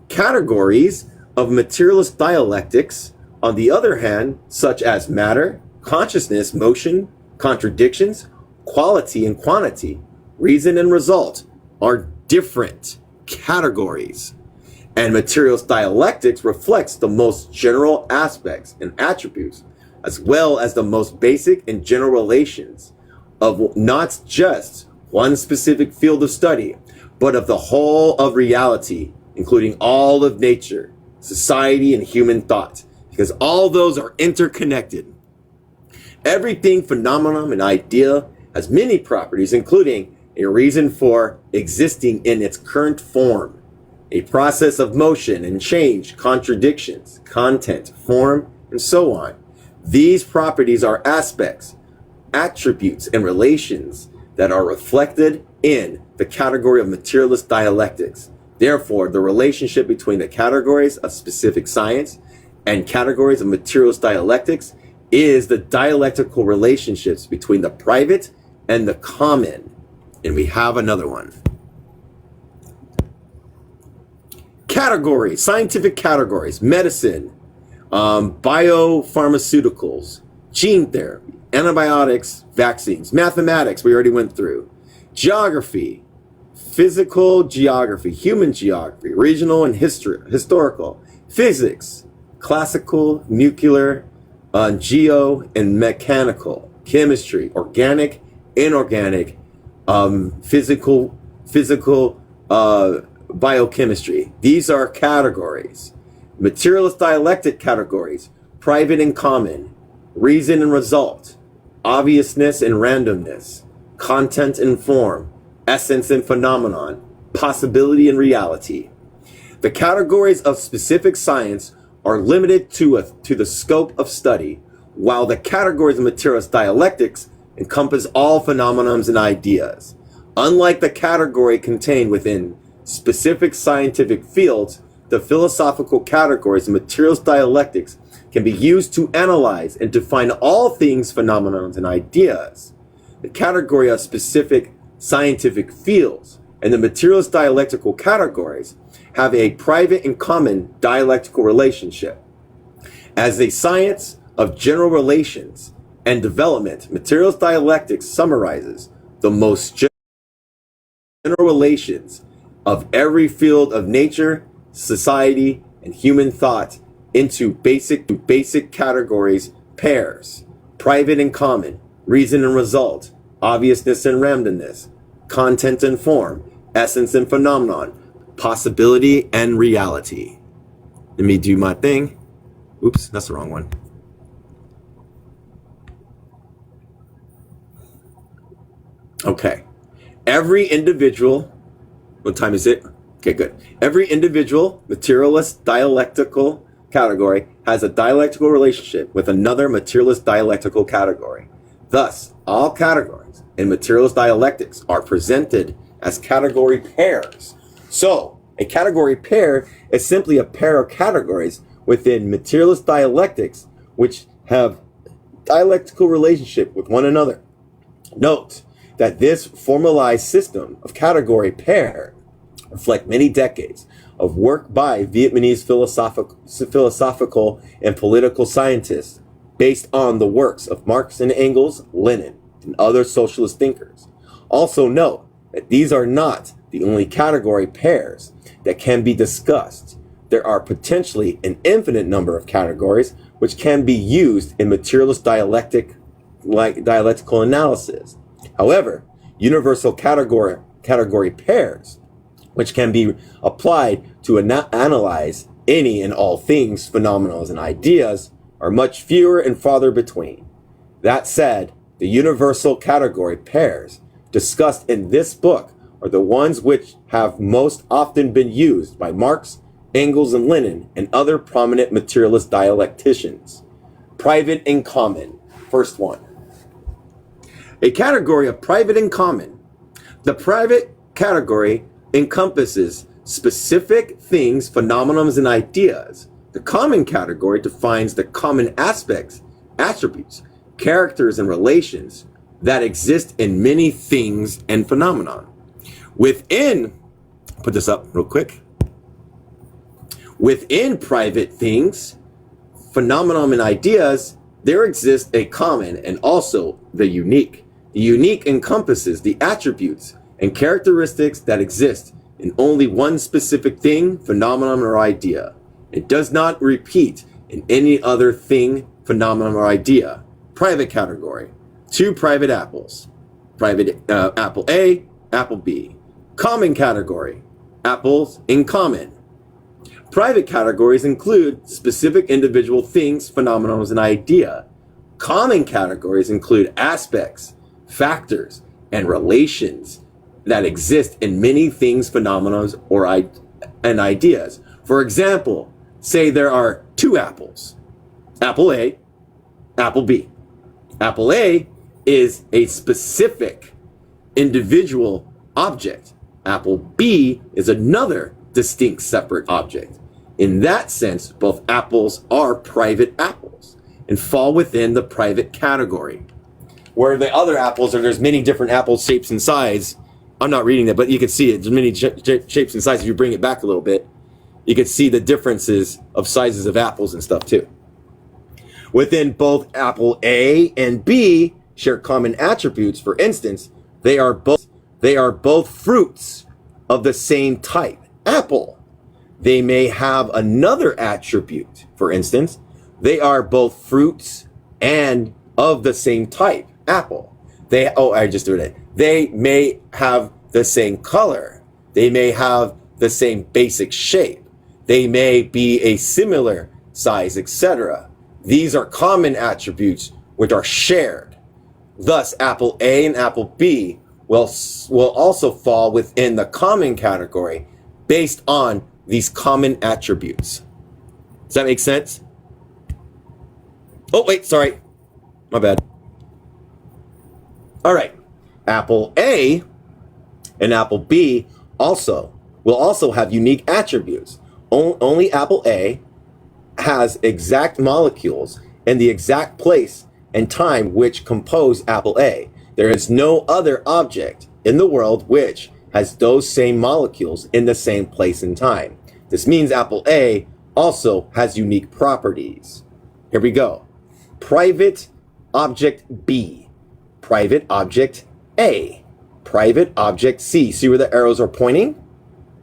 Categories of materialist dialectics, on the other hand, such as matter, consciousness, motion, contradictions, quality and quantity, reason and result, are different categories. And materialist dialectics reflects the most general aspects and attributes, as well as the most basic and general relations of not just one specific field of study, but of the whole of reality, including all of nature, society, and human thought, because all those are interconnected. Everything, phenomenon, and idea has many properties, including a reason for existing in its current form, a process of motion and change, contradictions, content, form, and so on. These properties are aspects, attributes, and relations that are reflected in the category of materialist dialectics. Therefore, the relationship between the categories of specific science and categories of materialist dialectics is the dialectical relationships between the private and the common. And we have another one. Categories, scientific categories: medicine, biopharmaceuticals, gene therapy, antibiotics, vaccines, mathematics, we already went through, geography, physical geography, human geography, regional and historical, physics, classical, nuclear, geo and mechanical, chemistry, organic, inorganic, physical, biochemistry. These are categories. Materialist dialectic categories: private and common, reason and result, obviousness and randomness, content and form, essence and phenomenon, possibility and reality. The categories of specific science are limited to the scope of study, while the categories of materialist dialectics encompass all phenomenons and ideas. Unlike the category contained within specific scientific fields, the philosophical categories of materialist dialectics can be used to analyze and define all things, phenomena, and ideas. The category of specific scientific fields and the materialist dialectical categories have a private and common dialectical relationship. As a science of general relations and development, materialist dialectics summarizes the most general relations of every field of nature, society, and human thought into basic categories, pairs, private and common, reason and result, obviousness and randomness, content and form, essence and phenomenon, possibility and reality. Let me do my thing. Oops, that's the wrong one. Okay. Every individual, what time is it? Okay, good. Every individual materialist dialectical category has a dialectical relationship with another materialist dialectical category. Thus, all categories in materialist dialectics are presented as category pairs. So, a category pair is simply a pair of categories within materialist dialectics which have dialectical relationship with one another. Note that this formalized system of category pair reflect many decades of work by Vietnamese philosophical and political scientists based on the works of Marx and Engels, Lenin, and other socialist thinkers. Also note that these are not the only category pairs that can be discussed. There are potentially an infinite number of categories which can be used in materialist dialectical analysis. However, universal category pairs, which can be applied to analyze any and all things, phenomena, and ideas, are much fewer and farther between. That said, the universal category pairs discussed in this book are the ones which have most often been used by Marx, Engels, and Lenin, and other prominent materialist dialecticians. Private and common. First one. A category of private and common. The private category encompasses specific things, phenomena, and ideas. The common category defines the common aspects, attributes, characters, and relations that exist in many things and phenomena. Within, put this up real quick. Within private things, phenomena, and ideas, there exists a common and also the unique. The unique encompasses the attributes and characteristics that exist in only one specific thing, phenomenon, or idea. It does not repeat in any other thing, phenomenon, or idea. Private category. Two private apples. Private apple A, apple B. Common category. Apples in common. Private categories include specific individual things, phenomena, and idea. Common categories include aspects, factors, and relations that exist in many things, phenomena, and ideas. For example, say there are two apples. Apple A, apple B. Apple A is a specific individual object. Apple B is another distinct separate object. In that sense, both apples are private apples and fall within the private category. Where the other apples are, there's many different apple shapes and sizes. I'm not reading that, but you can see it. There's many shapes and sizes. If you bring it back a little bit, you can see the differences of sizes of apples and stuff too. Within both apple A and B share common attributes. For instance, they are both fruits of the same type, apple. They may have another attribute. For instance, they are both fruits and of the same type, apple. They may have the same color. They may have the same basic shape. They may be a similar size, etc. These are common attributes which are shared. Thus, apple A and apple B will also fall within the common category based on these common attributes. Does that make sense? Oh, wait, sorry. My bad. All right. Apple A and apple B will also have unique attributes. Only apple A has exact molecules in the exact place and time which compose apple A. There is no other object in the world which has those same molecules in the same place and time. This means apple A also has unique properties. Here we go. Private object B, private object A, private object C. See where the arrows are pointing?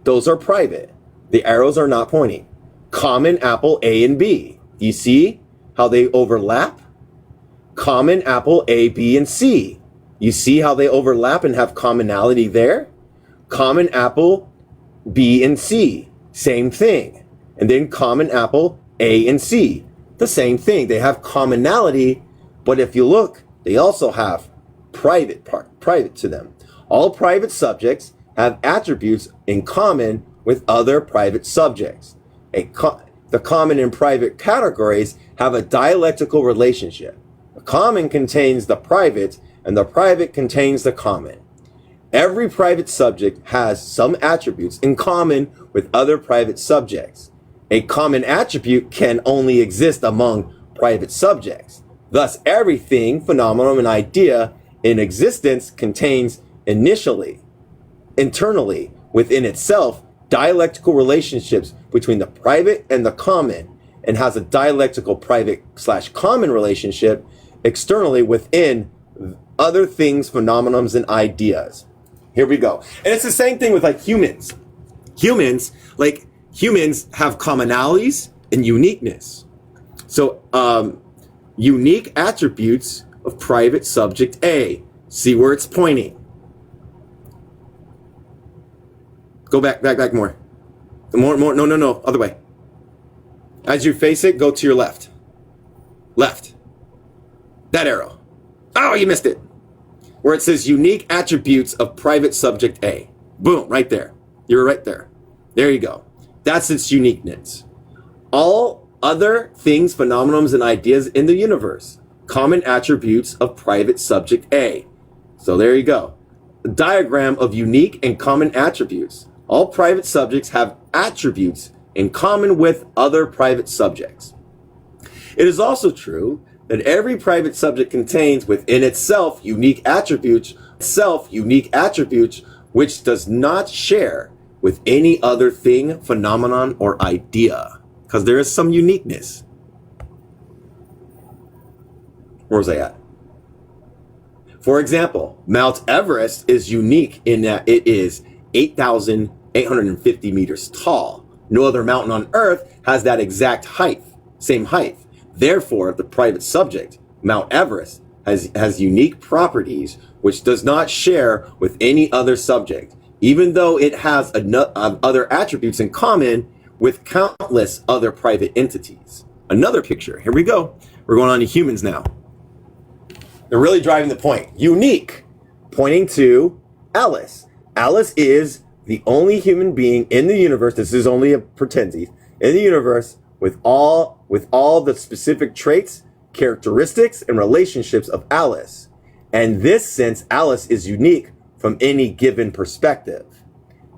Those are private. The arrows are not pointing. Common apple A and B. Do you see how they overlap? Common apple A, B, and C. You see how they overlap and have commonality there? Common apple B and C. Same thing. And then common apple A and C. The same thing. They have commonality, but if you look, they also have private to them. All private subjects have attributes in common with other private subjects. The common and private categories have a dialectical relationship. The common contains the private, and the private contains the common. Every private subject has some attributes in common with other private subjects. A common attribute can only exist among private subjects. Thus, everything, phenomenon, and idea in existence contains internally, within itself, dialectical relationships between the private and the common, and has a dialectical private/common relationship externally within other things, phenomenons, and ideas. Here we go. And it's the same thing with like humans. Humans have commonalities and uniqueness. So unique attributes of private subject A. See where it's pointing. Go back more. More, no, other way. As you face it, go to your left. Left. That arrow. Oh, you missed it. Where it says unique attributes of private subject A. Boom, right there. You're right there. There you go. That's its uniqueness. All other things, phenomenons, and ideas in the universe. Common attributes of private subject A. So there you go. A diagram of unique and common attributes. All private subjects have attributes in common with other private subjects. It is also true that every private subject contains within itself unique attributes, which does not share with any other thing, phenomenon, or idea, because there is some uniqueness. Where was I at? For example, Mount Everest is unique in that it is 8,850 meters tall. No other mountain on Earth has that exact height, same height. Therefore, the private subject, Mount Everest, has unique properties which does not share with any other subject, even though it has other attributes in common with countless other private entities. Another picture. Here we go. We're going on to humans now. They're really driving the point. Unique, pointing to Alice. Alice is the only human being in the universe, this is only a pretensive, in the universe with all the specific traits, characteristics, and relationships of Alice. And this sense, Alice is unique from any given perspective.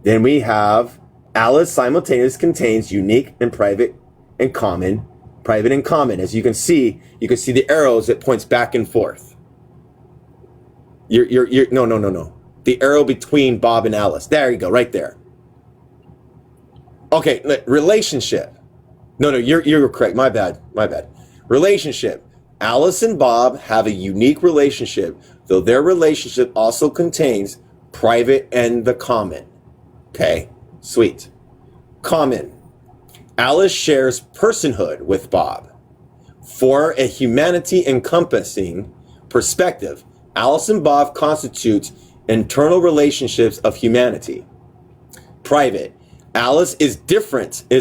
Then we have Alice simultaneously contains unique and private and common. Private and common. As you can see the arrows, it points back and forth. No. The arrow between Bob and Alice. There you go, right there. Okay, relationship. No, you're correct. My bad. Relationship. Alice and Bob have a unique relationship, though their relationship also contains private and the common. Okay, sweet. Common. Alice shares personhood with Bob. For a humanity encompassing perspective, Alice and Bob constitute internal relationships of humanity. Private. Alice is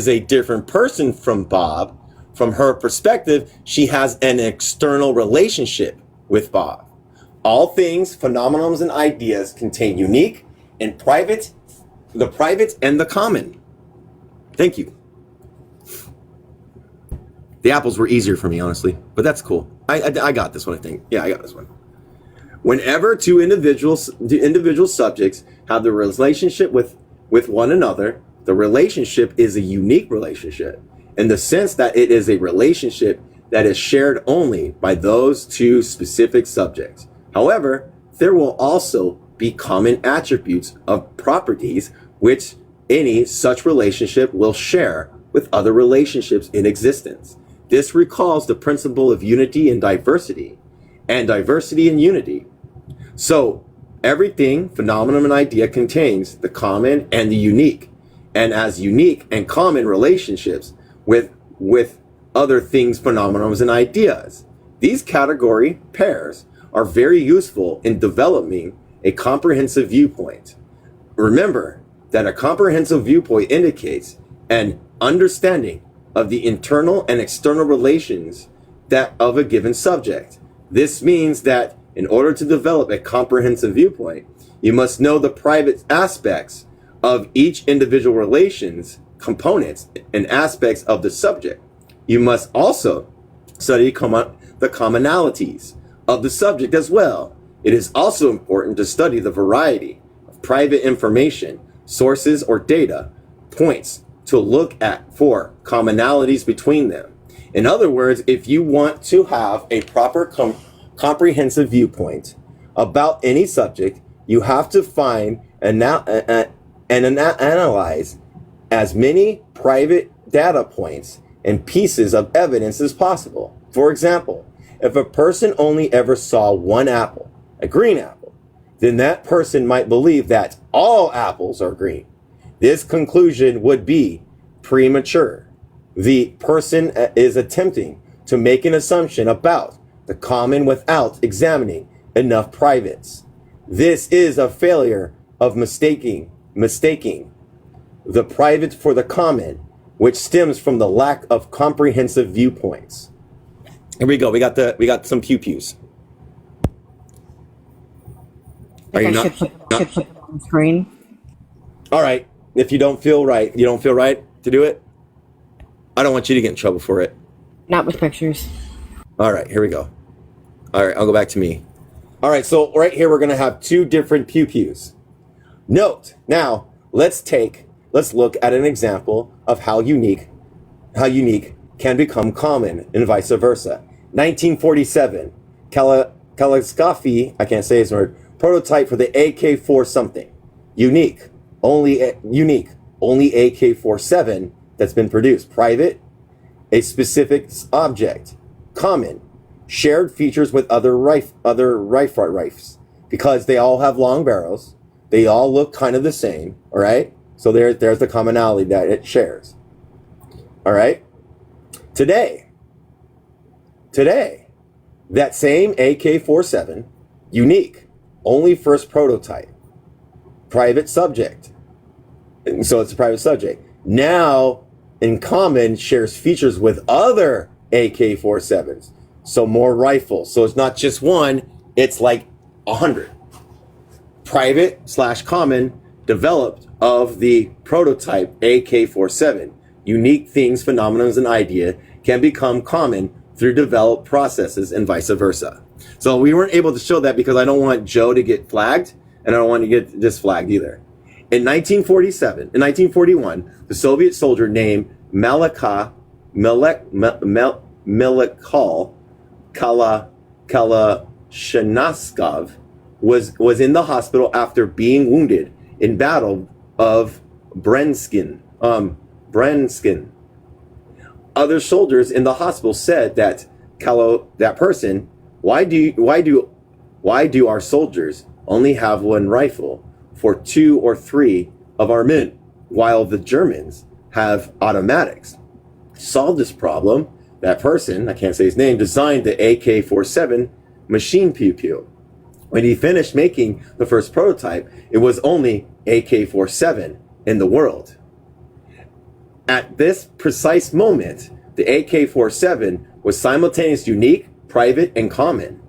a different person from Bob. From her perspective, she has an external relationship with Bob. All things, phenomenons, and ideas contain unique and private, the private and the common. Thank you. The apples were easier for me, honestly, but that's cool. I got this one, I think. Yeah, I got this one. Whenever two individual subjects have the relationship with one another, the relationship is a unique relationship. in the sense that it is a relationship that is shared only by those two specific subjects. However, there will also be common attributes of properties which any such relationship will share with other relationships in existence. This recalls the principle of unity and diversity in unity. So everything, phenomenon and idea, contains the common and the unique. And as unique and common relationships with other things, phenomenons, and ideas. These category pairs are very useful in developing a comprehensive viewpoint. Remember that a comprehensive viewpoint indicates an understanding of the internal and external relations that of a given subject. This means that in order to develop a comprehensive viewpoint, you must know the private aspects of each individual relation's components and aspects of the subject. You must also study the commonalities of the subject as well. It is also important to study the variety of private information, sources, or data points to look at for commonalities between them. In other words, if you want to have a proper comprehensive viewpoint about any subject, you have to find and analyze as many private data points and pieces of evidence as possible. For example, if a person only ever saw one apple, a green apple, then that person might believe that all apples are green. This conclusion would be premature. The person is attempting to make an assumption about the common without examining enough privates. This is a failure of mistaking the private for the common, which stems from the lack of comprehensive viewpoints. Here we go. We got some pew-pews. I should put them on the screen. All right. If you don't feel right to do it, I don't want you to get in trouble for it. Not with pictures. All right, here we go. All right, I'll go back to me. All right, so right here we're going to have two different pew-pews. Note, now let's look at an example of how unique can become common and vice versa. 1947, Kalashnikov, I can't say his word, prototype for the AK-4 something. Unique, only AK-47 that's been produced. Private, a specific object. Common, shared features with other rifles, because they all have long barrels. They all look kind of the same, all right? So there's the commonality that it shares. All right? Today, that same AK-47, unique, only first prototype, private subject. So it's a private subject. Now, in common, shares features with other AK-47s. So more rifles. So it's not just one, it's like 100. Private/common developed of the prototype AK-47. Unique things, phenomena, and idea can become common through developed processes and vice versa. So we weren't able to show that because I don't want Joe to get flagged, and I don't want to get this flagged either. In 1941, the Soviet soldier named Mikhal Kalashnikov was in the hospital after being wounded in battle of Brenskin. Other soldiers in the hospital said that person, why do our soldiers only have one rifle for 2 or 3 of our men, while the Germans have automatics? To solve this problem, that person, I can't say his name, designed the AK-47 machine pew-pew. When he finished making the first prototype, it was only AK-47 in the world. At this precise moment, the AK-47 was simultaneously unique, private, and common.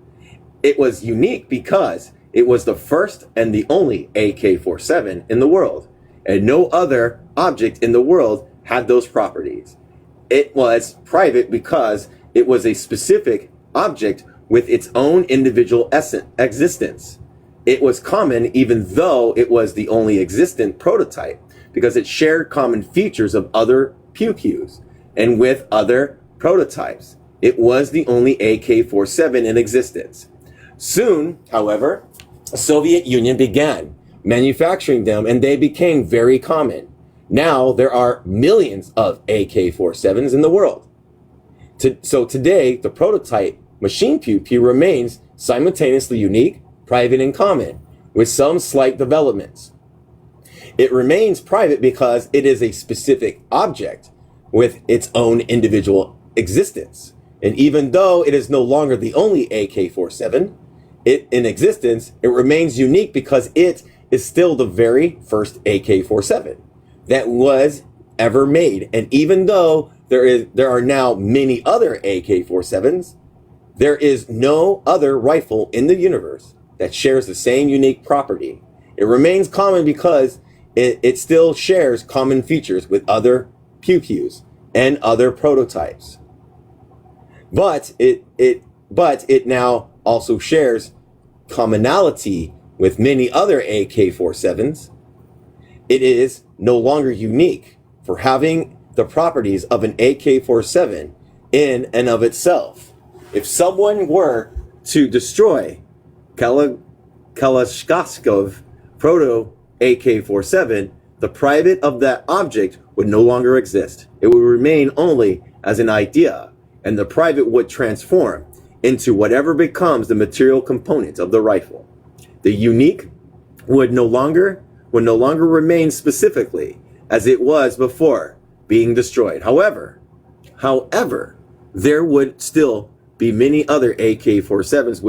It was unique because it was the first and the only AK-47 in the world, and no other object in the world had those properties. It was private because it was a specific object with its own individual existence. It was common even though it was the only existent prototype because it shared common features of other pew-pews. and with other prototypes. It was the only AK-47 in existence. Soon, however, the Soviet Union began manufacturing them, and they became very common. Now there are millions of AK-47s in the world. So today, the prototype machine pew-pew remains simultaneously unique, private, and common, with some slight developments. It remains private because it is a specific object with its own individual existence. And even though it is no longer the only AK-47 in existence, it remains unique because it is still the very first AK-47 that was ever made. And even though there are now many other AK-47s, there is no other rifle in the universe that shares the same unique property. It remains common because it still shares common features with other pew-pews and other prototypes. But it now also shares commonality with many other AK-47s. It is no longer unique for having the properties of an AK-47 in and of itself. If someone were to destroy Kalashnikov proto AK-47, the private of that object would no longer exist. It would remain only as an idea, and the private would transform into whatever becomes the material component of the rifle. The unique would no longer remain specifically as it was before being destroyed. However, there would still be many other AK-47s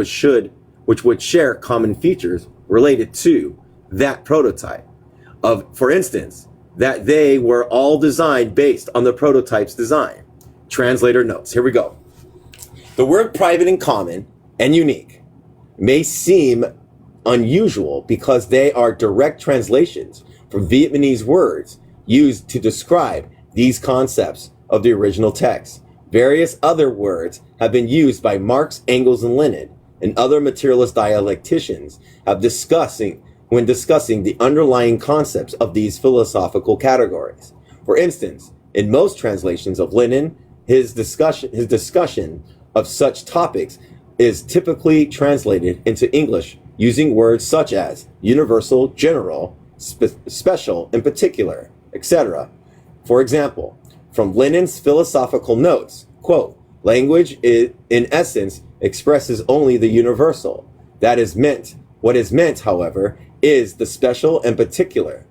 which would share common features related to that prototype. For instance, that they were all designed based on the prototype's design. Translator notes. Here we go. The word private and common and unique may seem unusual because they are direct translations from Vietnamese words used to describe these concepts of the original text. Various other words have been used by Marx, Engels, and Lenin, and other materialist dialecticians when discussing the underlying concepts of these philosophical categories. For instance, in most translations of Lenin, his discussion of such topics is typically translated into English using words such as universal, general, special, and particular, etc. For example, from Lenin's philosophical notes, quote, language in essence expresses only the universal. What is meant, however, is the special and particular.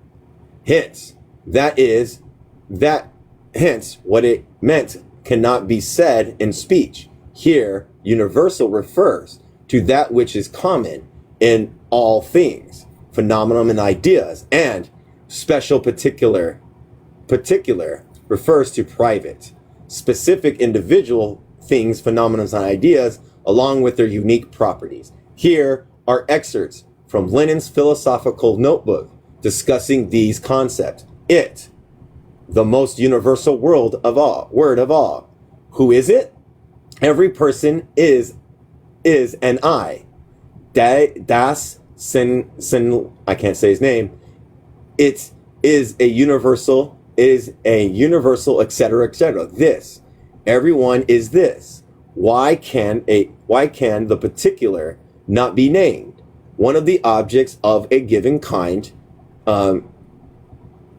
Hence, what it meant cannot be said in speech. Here, universal refers to that which is common in all things, phenomenon and ideas, and special particular refers to private, specific individual things, phenomena, and ideas, along with their unique properties. Here are excerpts from Lenin's philosophical notebook discussing these concepts. It, the most universal word of all. Who is it? Every person is an I. Das Sen, I can't say his name. It is a universal, etc., etc. This, everyone is this. Why can the particular not be named? One of the objects of a given kind,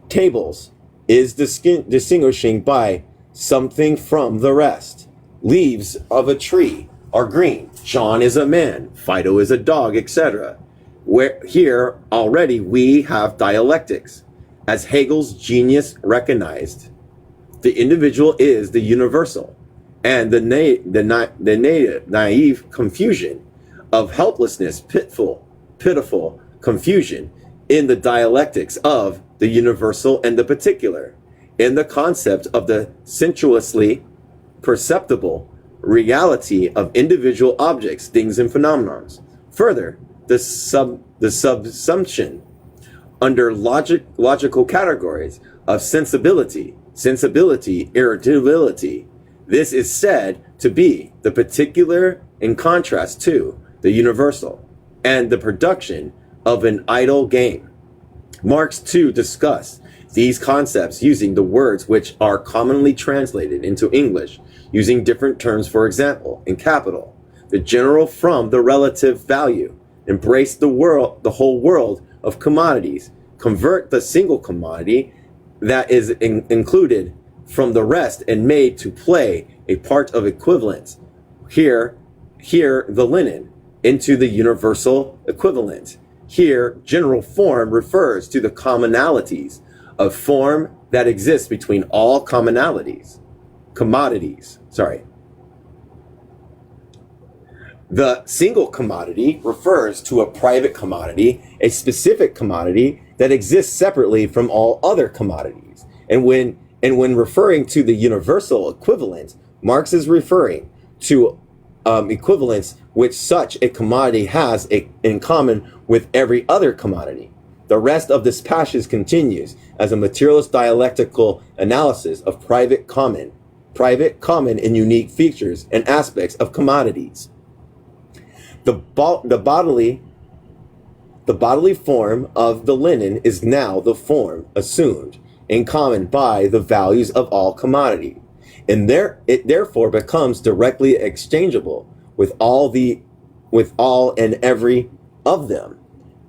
tables, is distinguishing by something from the rest. Leaves of a tree are green. John is a man. Fido is a dog, etc. Where here already we have dialectics. As Hegel's genius recognized, the individual is the universal, and the naive confusion of helplessness, pitiful confusion in the dialectics of the universal and the particular, in the concept of the sensuously perceptible reality of individual objects, things, and phenomena. Further, the subsumption under logical categories of sensibility, irritability. This is said to be the particular in contrast to the universal, and the production of an idle game. Marx too discussed These concepts using the words which are commonly translated into English, using different terms, for example, in capital, the general from the relative value, embrace the whole world of commodities, convert the single commodity that is included from the rest and made to play a part of equivalence. Here the linen into the universal equivalent. Here, general form refers to the commonalities of form that exist between all commodities. The single commodity refers to a private commodity, a specific commodity that exists separately from all other commodities. And when referring to the universal equivalent, Marx is referring to equivalence which such a commodity has in common with every other commodity. The rest of this passage continues as a materialist dialectical analysis of private, common, and unique features and aspects of commodities. The bodily form of the linen is now the form assumed in common by the values of all commodity, and it therefore becomes directly exchangeable with all and every of them.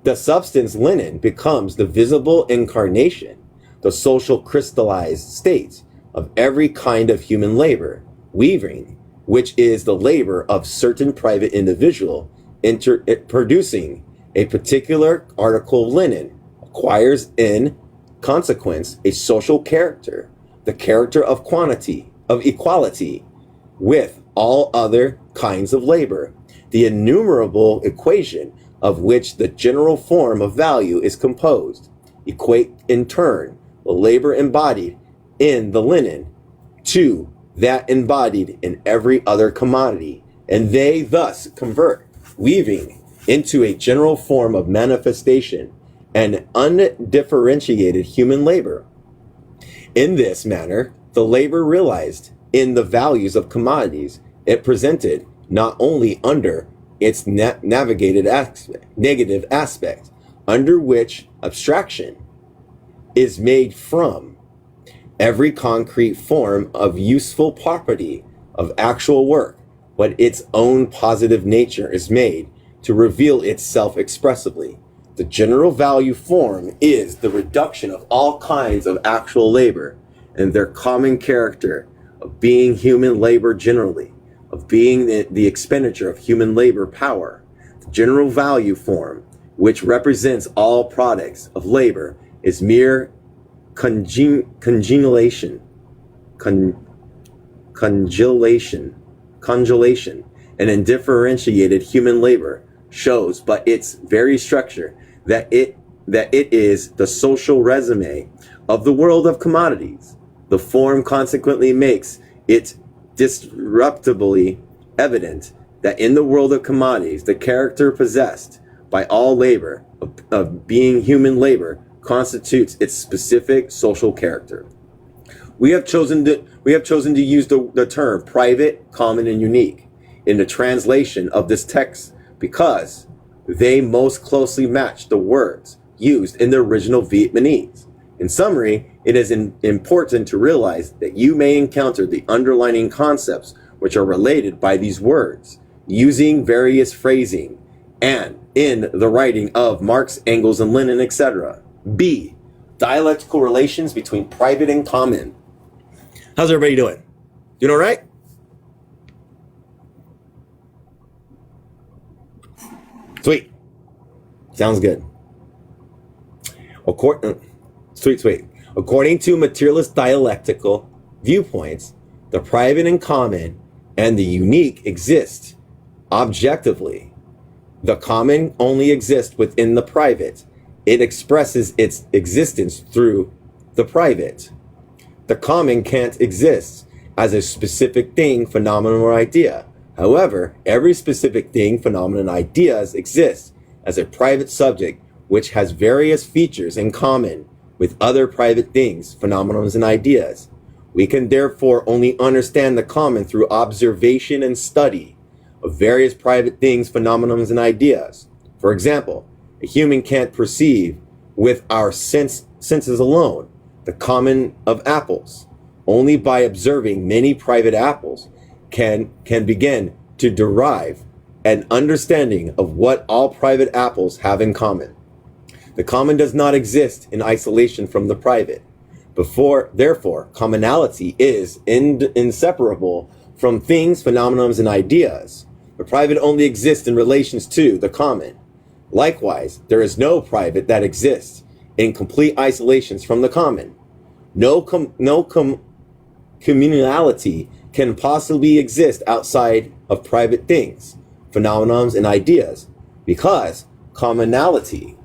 The substance linen becomes the visible incarnation, the social crystallized state of every kind of human labor, weaving, which is the labor of certain private individual producing a particular article of linen, acquires in consequence a social character, the character of equality with all other kinds of labor, the innumerable equation of which the general form of value is composed. Equate in turn the labor embodied in the linen to that embodied in every other commodity, and they thus convert weaving into a general form of manifestation and undifferentiated human labor. In this manner, the labor realized in the values of commodities it presented not only under its negative aspect, under which abstraction is made from every concrete form of useful property of actual work, but its own positive nature is made to reveal itself expressively. The general value form is the reduction of all kinds of actual labor and their common character of being human labor generally, of being the expenditure of human labor power. The general value form, which represents all products of labor, is mere congelation, and undifferentiated human labor shows but its very structure that it is the social resume of the world of commodities. The form consequently makes it disruptively evident that in the world of commodities, the character possessed by all labor of being human labor constitutes its specific social character. We have chosen to use the term private, common, and unique in the translation of this text because they most closely match the words used in the original Vietnamese. In summary, it is important to realize that you may encounter the underlying concepts which are related by these words, using various phrasing, and in the writing of Marx, Engels, and Lenin, etc. B. Dialectical relations between private and common. How's everybody doing? Doing all right? Sweet. Sounds good. Sweet. According to materialist dialectical viewpoints, the private and common and the unique exist objectively. The common only exists within the private. It expresses its existence through the private. The common can't exist as a specific thing, phenomenon, or idea. However, every specific thing, phenomenon, ideas exists as a private subject which has various features in common with other private things, phenomena, and ideas. We can therefore only understand the common through observation and study of various private things, phenomena, and ideas. For example, a human can't perceive with our senses alone, the common of apples. Only by observing many private apples can begin to derive an understanding of what all private apples have in common. The common does not exist in isolation from the private. Therefore, commonality is inseparable from things, phenomena, and ideas. The private only exists in relations to the common. Likewise, there is no private that exists in complete isolations from the common. No communality can possibly exist outside of private things, phenomena, and ideas, because commonality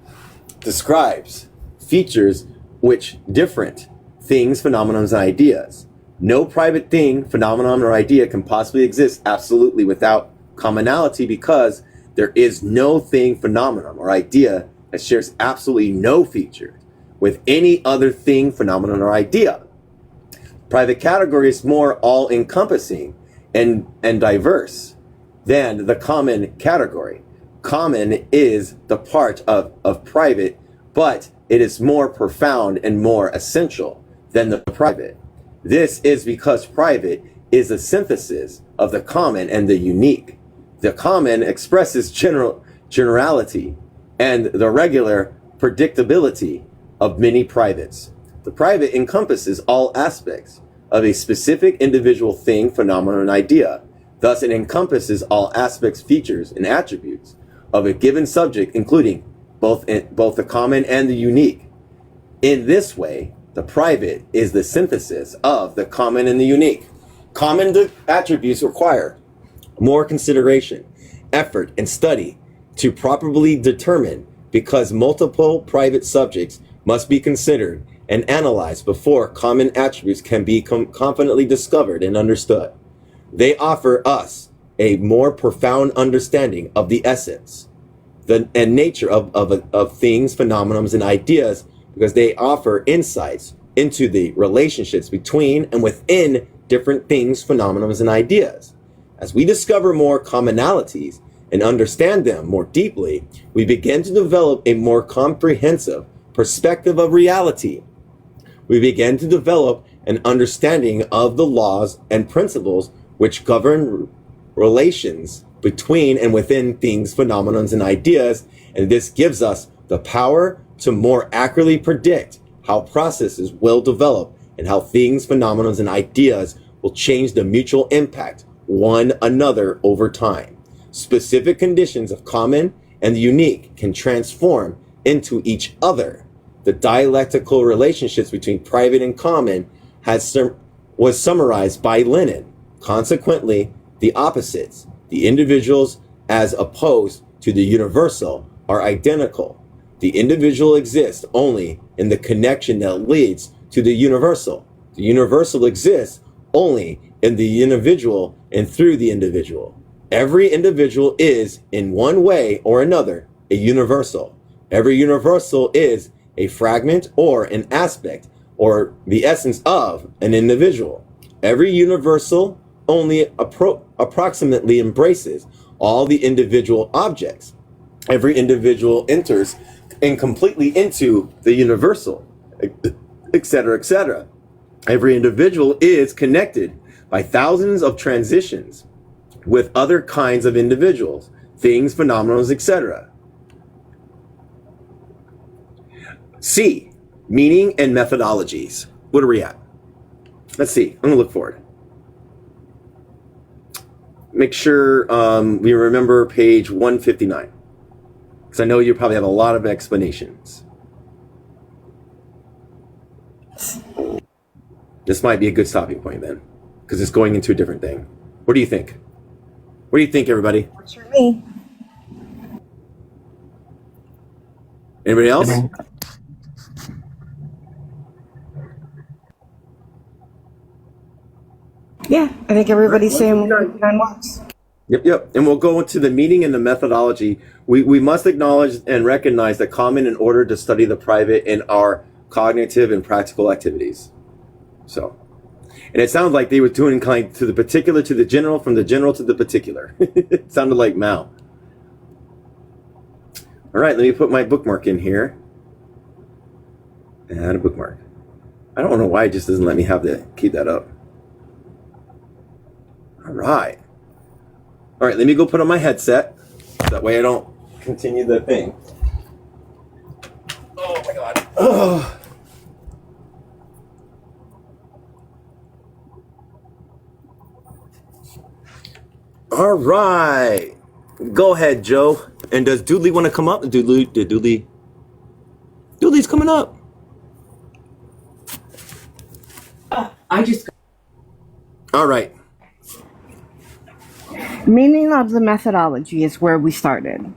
describes features which different things, phenomena, and ideas. No private thing, phenomenon, or idea can possibly exist absolutely without commonality, because there is no thing, phenomenon, or idea that shares absolutely no feature with any other thing, phenomenon, or idea. Private category is more all-encompassing and diverse than the common category. Common is the part of private, but it is more profound and more essential than the private. This is because private is a synthesis of the common and the unique. The common expresses generality and the regular predictability of many privates. The private encompasses all aspects of a specific individual thing, phenomenon, and idea. Thus, it encompasses all aspects, features, and attributes of a given subject, including both the common and the unique. In this way, the private is the synthesis of the common and the unique. Common attributes require more consideration, effort, and study to properly determine, because multiple private subjects must be considered and analyzed before common attributes can be confidently discovered and understood. They offer us a more profound understanding of the essence and nature of things, phenomena, and ideas, because they offer insights into the relationships between and within different things, phenomena, and ideas. As we discover more commonalities and understand them more deeply, we begin to develop a more comprehensive perspective of reality. We begin to develop an understanding of the laws and principles which govern relations between and within things, phenomena, and ideas, and this gives us the power to more accurately predict how processes will develop and how things, phenomena, and ideas will change the mutual impact one another over time. Specific conditions of common and the unique can transform into each other. The dialectical relationships between private and common was summarized by Lenin. Consequently, the opposites, the individuals as opposed to the universal, are identical. The individual exists only in the connection that leads to the universal. The universal exists only in the individual and through the individual. Every individual is, in one way or another, a universal. Every universal is a fragment or an aspect or the essence of an individual. Every universal only approximately embraces all the individual objects. Every individual enters completely into the universal, etc., etc. Every individual is connected by thousands of transitions with other kinds of individuals, things, phenomena, etc. C, meaning and methodologies. What are we at? Let's see. I'm going to look forward. Make sure we remember page 159, because I know you probably have a lot of explanations. This might be a good stopping point then, because it's going into a different thing. What do you think? What do you think, everybody? Works for me. Anybody else? Yeah, I think everybody's saying 159 works. Yep. And we'll go into the meaning and the methodology. We must acknowledge and recognize the common in order to study the private in our cognitive and practical activities. So, and it sounds like they were doing kind to the particular to the general, from the general to the particular. It sounded like Mao. All right, let me put my bookmark in here. Add a bookmark. I don't know why it just doesn't let me have to keep that up. All right. All right, let me go put on my headset. That way I don't continue the thing. Oh my God. Oh. All right. Go ahead, Joe. And does Doodley want to come up? Doodley's coming up. All right. Meaning of the methodology is where we started.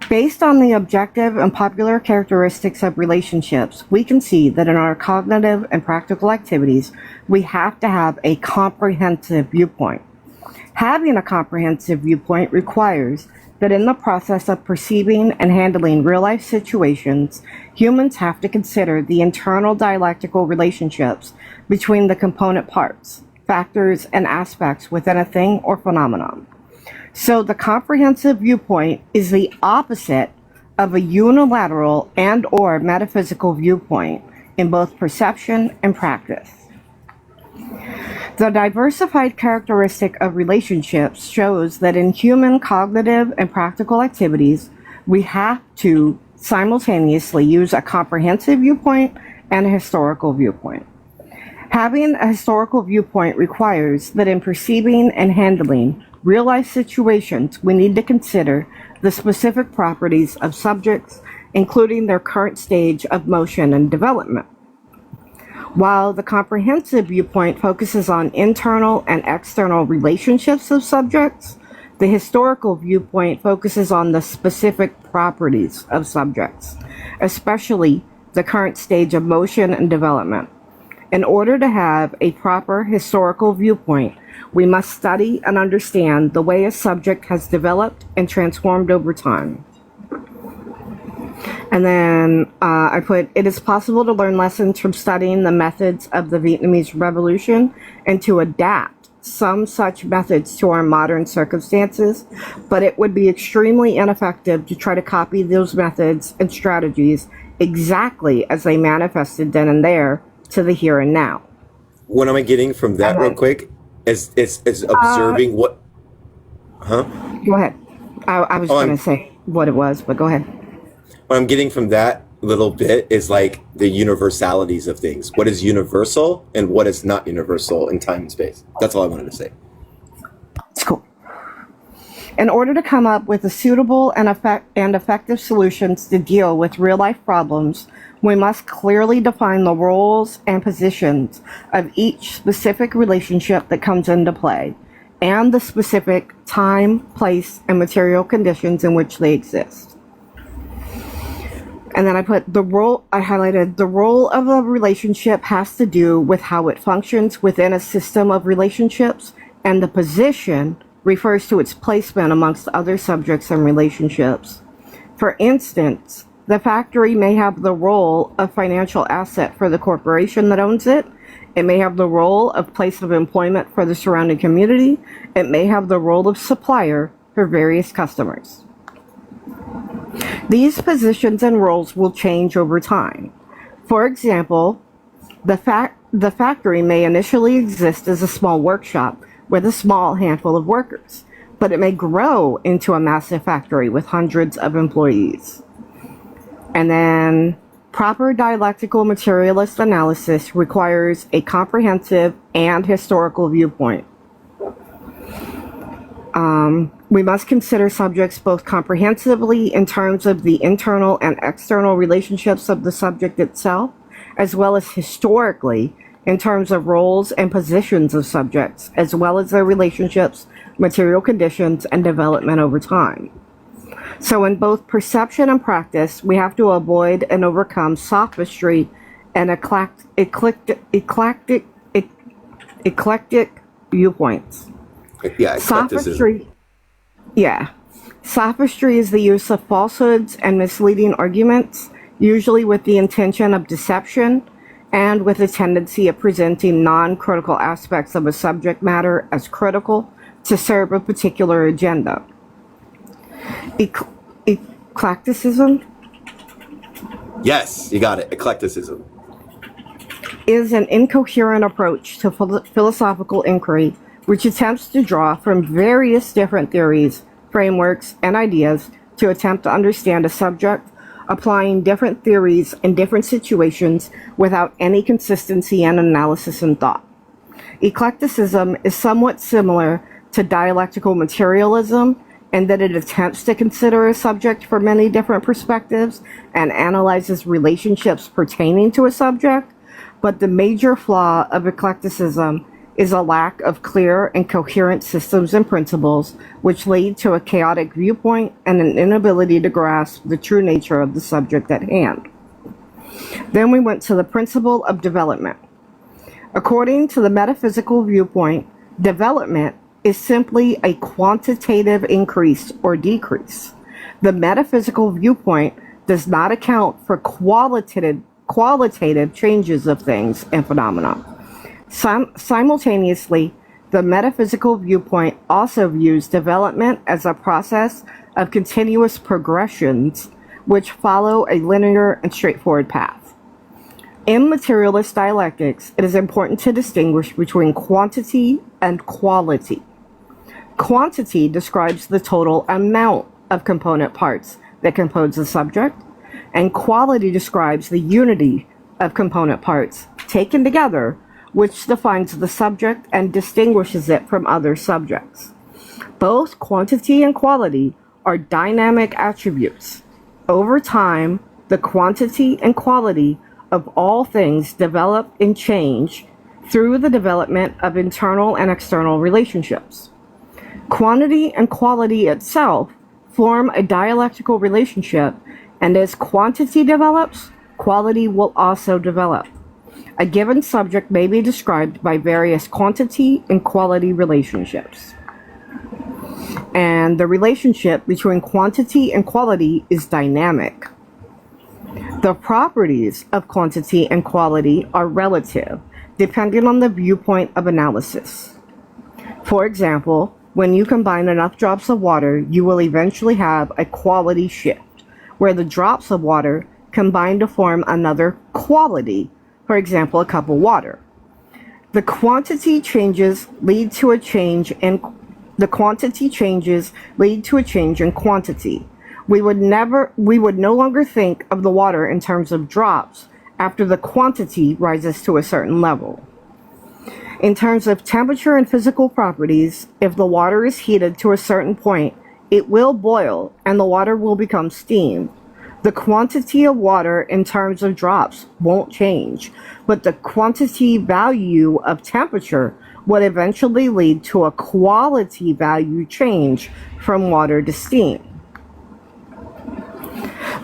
Based on the objective and popular characteristics of relationships, we can see that in our cognitive and practical activities, we have to have a comprehensive viewpoint. Having a comprehensive viewpoint requires that in the process of perceiving and handling real-life situations, humans have to consider the internal dialectical relationships between the component parts, factors, and aspects within a thing or phenomenon. So the comprehensive viewpoint is the opposite of a unilateral and/or metaphysical viewpoint in both perception and practice. The diversified characteristic of relationships shows that in human cognitive and practical activities, we have to simultaneously use a comprehensive viewpoint and a historical viewpoint. Having a historical viewpoint requires that in perceiving and handling real-life situations, we need to consider the specific properties of subjects, including their current stage of motion and development. While the comprehensive viewpoint focuses on internal and external relationships of subjects, the historical viewpoint focuses on the specific properties of subjects, especially the current stage of motion and development. In order to have a proper historical viewpoint, we must study and understand the way a subject has developed and transformed over time. And then I put, it is possible to learn lessons from studying the methods of the Vietnamese Revolution and to adapt some such methods to our modern circumstances, but it would be extremely ineffective to try to copy those methods and strategies exactly as they manifested then and there to the here and now. What am I getting from that real quick? Is observing what? Huh? Go ahead. I was going to say what it was, but go ahead. What I'm getting from that little bit is like the universalities of things. What is universal and what is not universal in time and space. That's all I wanted to say. It's cool. In order to come up with a suitable and effective solutions to deal with real-life problems, we must clearly define the roles and positions of each specific relationship that comes into play, and the specific time, place, and material conditions in which they exist. And then I highlighted the role of a relationship has to do with how it functions within a system of relationships, and the position refers to its placement amongst other subjects and relationships. For instance, the factory may have the role of financial asset for the corporation that owns it. It may have the role of place of employment for the surrounding community. It may have the role of supplier for various customers. These positions and roles will change over time. For example, the factory may initially exist as a small workshop with a small handful of workers, but it may grow into a massive factory with hundreds of employees. And then proper dialectical materialist analysis requires a comprehensive and historical viewpoint. We must consider subjects both comprehensively in terms of the internal and external relationships of the subject itself, as well as historically in terms of roles and positions of subjects, as well as their relationships, material conditions, and development over time. So in both perception and practice, we have to avoid and overcome sophistry and eclectic viewpoints. Yeah, eclecticism. Sophistry is the use of falsehoods and misleading arguments, usually with the intention of deception and with a tendency of presenting non-critical aspects of a subject matter as critical to serve a particular agenda. Eclecticism? Yes, you got it. Eclecticism. is an incoherent approach to philosophical inquiry which attempts to draw from various different theories, frameworks, and ideas to attempt to understand a subject, applying different theories in different situations without any consistency and analysis in thought. Eclecticism is somewhat similar to dialectical materialism in that it attempts to consider a subject from many different perspectives and analyzes relationships pertaining to a subject, but the major flaw of eclecticism is a lack of clear and coherent systems and principles, which lead to a chaotic viewpoint and an inability to grasp the true nature of the subject at hand. Then we went to the principle of development. According to the metaphysical viewpoint, development is simply a quantitative increase or decrease. The metaphysical viewpoint does not account for qualitative changes of things and phenomena. Simultaneously, the metaphysical viewpoint also views development as a process of continuous progressions which follow a linear and straightforward path. In materialist dialectics, it is important to distinguish between quantity and quality. Quantity describes the total amount of component parts that compose the subject, and quality describes the unity of component parts taken together, which defines the subject and distinguishes it from other subjects. Both quantity and quality are dynamic attributes. Over time, the quantity and quality of all things develop and change through the development of internal and external relationships. Quantity and quality itself form a dialectical relationship, and as quantity develops, quality will also develop. A given subject may be described by various quantity and quality relationships. And the relationship between quantity and quality is dynamic. The properties of quantity and quality are relative, depending on the viewpoint of analysis. For example, when you combine enough drops of water, you will eventually have a quality shift, where the drops of water combine to form another quality, for example, a cup of water. The quantity changes lead to a change in quantity. We would no longer think of the water in terms of drops after the quantity rises to a certain level. In terms of temperature and physical properties, if the water is heated to a certain point, it will boil and the water will become steam. The quantity of water in terms of drops won't change, but the quantity value of temperature would eventually lead to a quality value change from water to steam.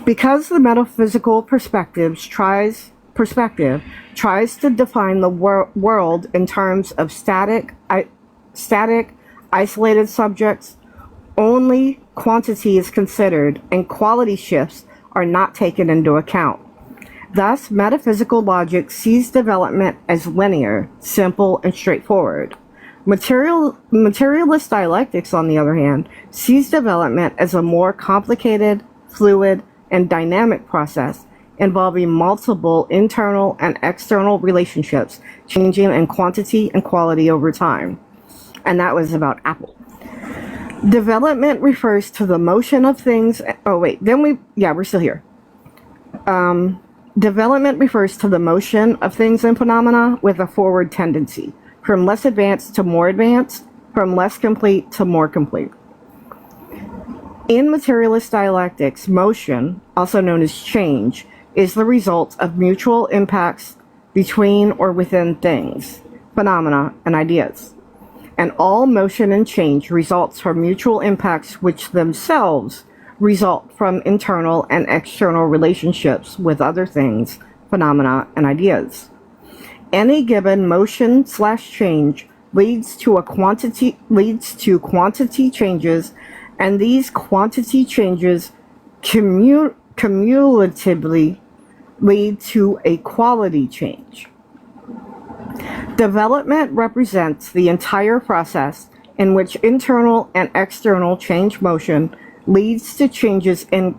Because the metaphysical perspective tries to define the world in terms of static, isolated subjects, only quantity is considered and quality shifts are not taken into account. Thus, metaphysical logic sees development as linear, simple, and straightforward. Materialist dialectics, on the other hand, sees development as a more complicated, fluid, and dynamic process involving multiple internal and external relationships changing in quantity and quality over time. And that was about Apple. Development refers to the motion of things. We're still here. Development refers to the motion of things and phenomena with a forward tendency, from less advanced to more advanced, from less complete to more complete. In materialist dialectics, motion, also known as change, is the result of mutual impacts between or within things, phenomena, and ideas. And all motion and change results from mutual impacts which themselves result from internal and external relationships with other things, phenomena, and ideas. Any given motion/change leads to quantity changes, and these quantity changes cumulatively lead to a quality change. Development represents the entire process in which internal and external change motion leads to changes in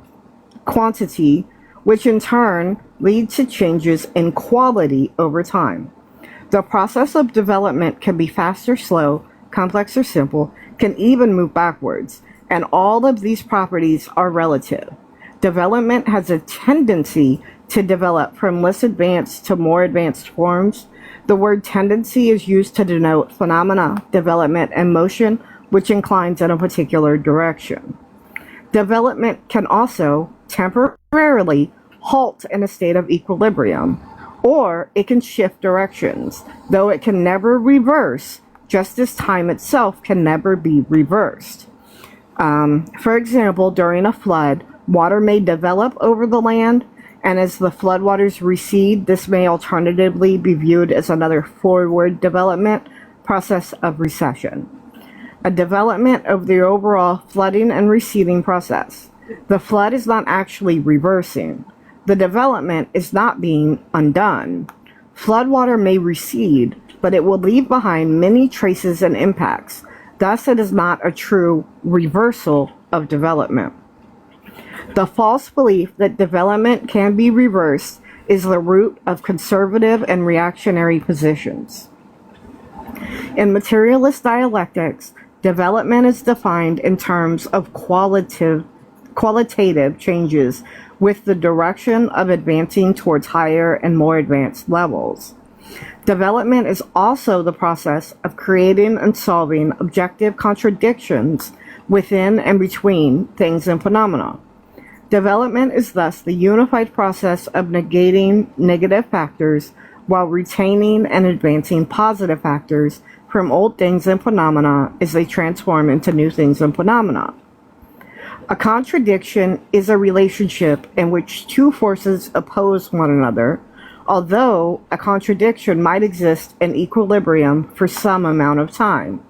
quantity, which in turn lead to changes in quality over time. The process of development can be fast or slow, complex or simple, can even move backwards, and all of these properties are relative. Development has a tendency to develop from less advanced to more advanced forms. The word tendency is used to denote phenomena, development, and motion which inclines in a particular direction. Development can also temporarily halt in a state of equilibrium, or it can shift directions, though it can never reverse, just as time itself can never be reversed. For example, during a flood, water may develop over the land, and as the floodwaters recede, this may alternatively be viewed as another forward development process of recession. A development of the overall flooding and receding process. The flood is not actually reversing. The development is not being undone. Floodwater may recede, but it will leave behind many traces and impacts. Thus, it is not a true reversal of development. The false belief that development can be reversed is the root of conservative and reactionary positions. In materialist dialectics, development is defined in terms of qualitative changes with the direction of advancing towards higher and more advanced levels. Development is also the process of creating and solving objective contradictions within and between things and phenomena. Development is thus the unified process of negating negative factors while retaining and advancing positive factors from old things and phenomena as they transform into new things and phenomena. A contradiction is a relationship in which two forces oppose one another, although a contradiction might exist in equilibrium for some amount of time.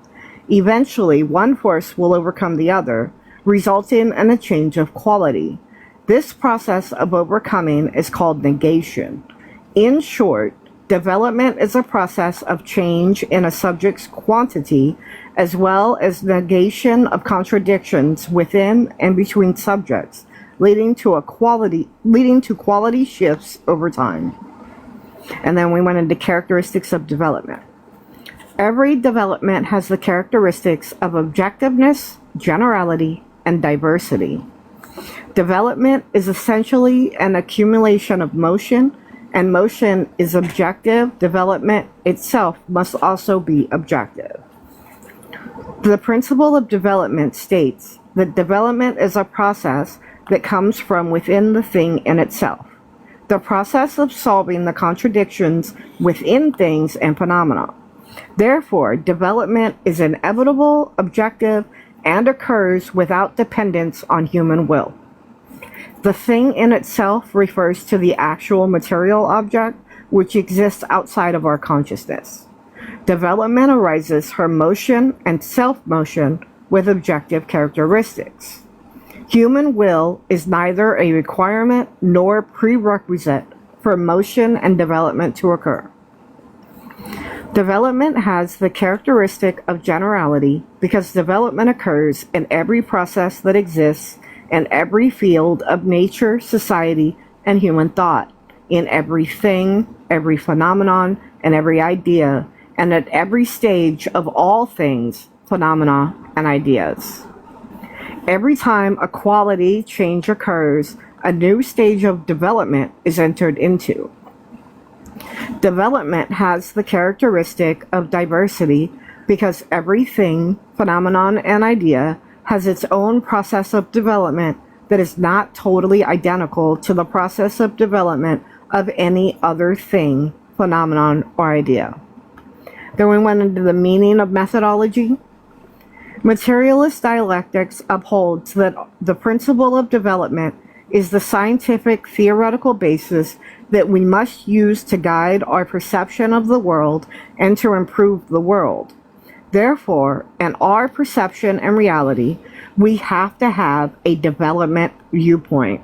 Eventually, one force will overcome the other, resulting in a change of quality. This process of overcoming is called negation. In short, development is a process of change in a subject's quantity, as well as negation of contradictions within and between subjects, leading to quality shifts over time. And then we went into characteristics of development. Every development has the characteristics of objectiveness, generality, and diversity. Development is essentially an accumulation of motion, and motion is objective. Development itself must also be objective. The principle of development states that development is a process that comes from within the thing in itself. The process of solving the contradictions within things and phenomena. Therefore, development is inevitable, objective, and occurs without dependence on human will. The thing in itself refers to the actual material object which exists outside of our consciousness. Development arises from motion and self-motion with objective characteristics. Human will is neither a requirement nor prerequisite for motion and development to occur. Development has the characteristic of generality because development occurs in every process that exists in every field of nature, society, and human thought, in every thing, every phenomenon, and every idea, and at every stage of all things, phenomena, and ideas. Every time a quality change occurs, a new stage of development is entered into. Development has the characteristic of diversity because every thing, phenomenon, and idea has its own process of development that is not totally identical to the process of development of any other thing, phenomenon, or idea. Then we went into the meaning of methodology. Materialist dialectics upholds that the principle of development is the scientific theoretical basis that we must use to guide our perception of the world and to improve the world. Therefore, in our perception and reality, we have to have a development viewpoint.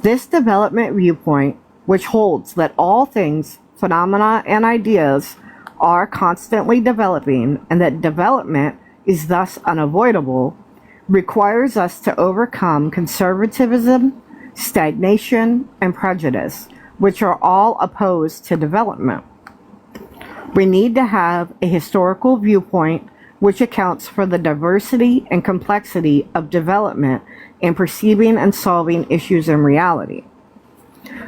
This development viewpoint, which holds that all things, phenomena, and ideas are constantly developing and that development is thus unavoidable, requires us to overcome conservatism, stagnation, and prejudice, which are all opposed to development. We need to have a historical viewpoint which accounts for the diversity and complexity of development in perceiving and solving issues in reality.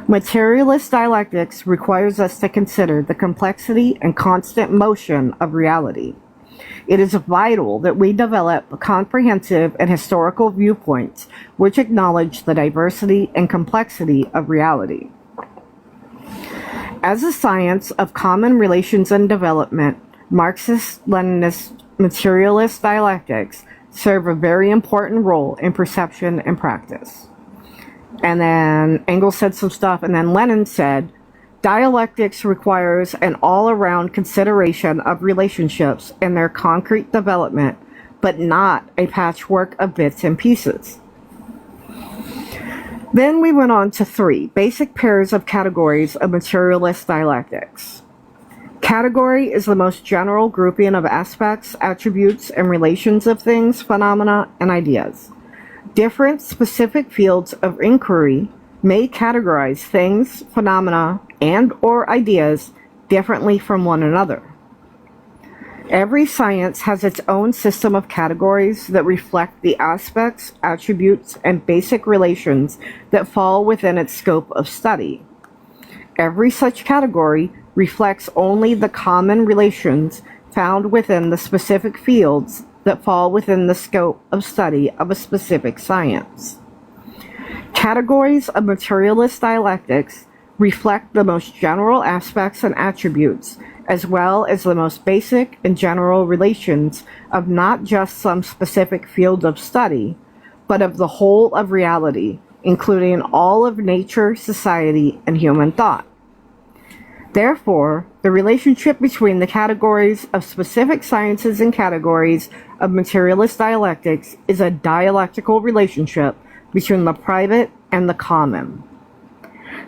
Materialist dialectics requires us to consider the complexity and constant motion of reality. It is vital that we develop comprehensive and historical viewpoints which acknowledge the diversity and complexity of reality. As a science of common relations and development, Marxist-Leninist materialist dialectics serve a very important role in perception and practice. And then Engels said some stuff, and then Lenin said, dialectics requires an all-around consideration of relationships and their concrete development, but not a patchwork of bits and pieces. Then we went on to 3 basic pairs of categories of materialist dialectics. Category is the most general grouping of aspects, attributes, and relations of things, phenomena, and ideas. Different specific fields of inquiry may categorize things, phenomena, and/or ideas differently from one another. Every science has its own system of categories that reflect the aspects, attributes, and basic relations that fall within its scope of study. Every such category reflects only the common relations found within the specific fields that fall within the scope of study of a specific science. Categories of materialist dialectics reflect the most general aspects and attributes, as well as the most basic and general relations of not just some specific field of study, but of the whole of reality, including all of nature, society, and human thought. Therefore, the relationship between the categories of specific sciences and categories of materialist dialectics is a dialectical relationship between the private and the common.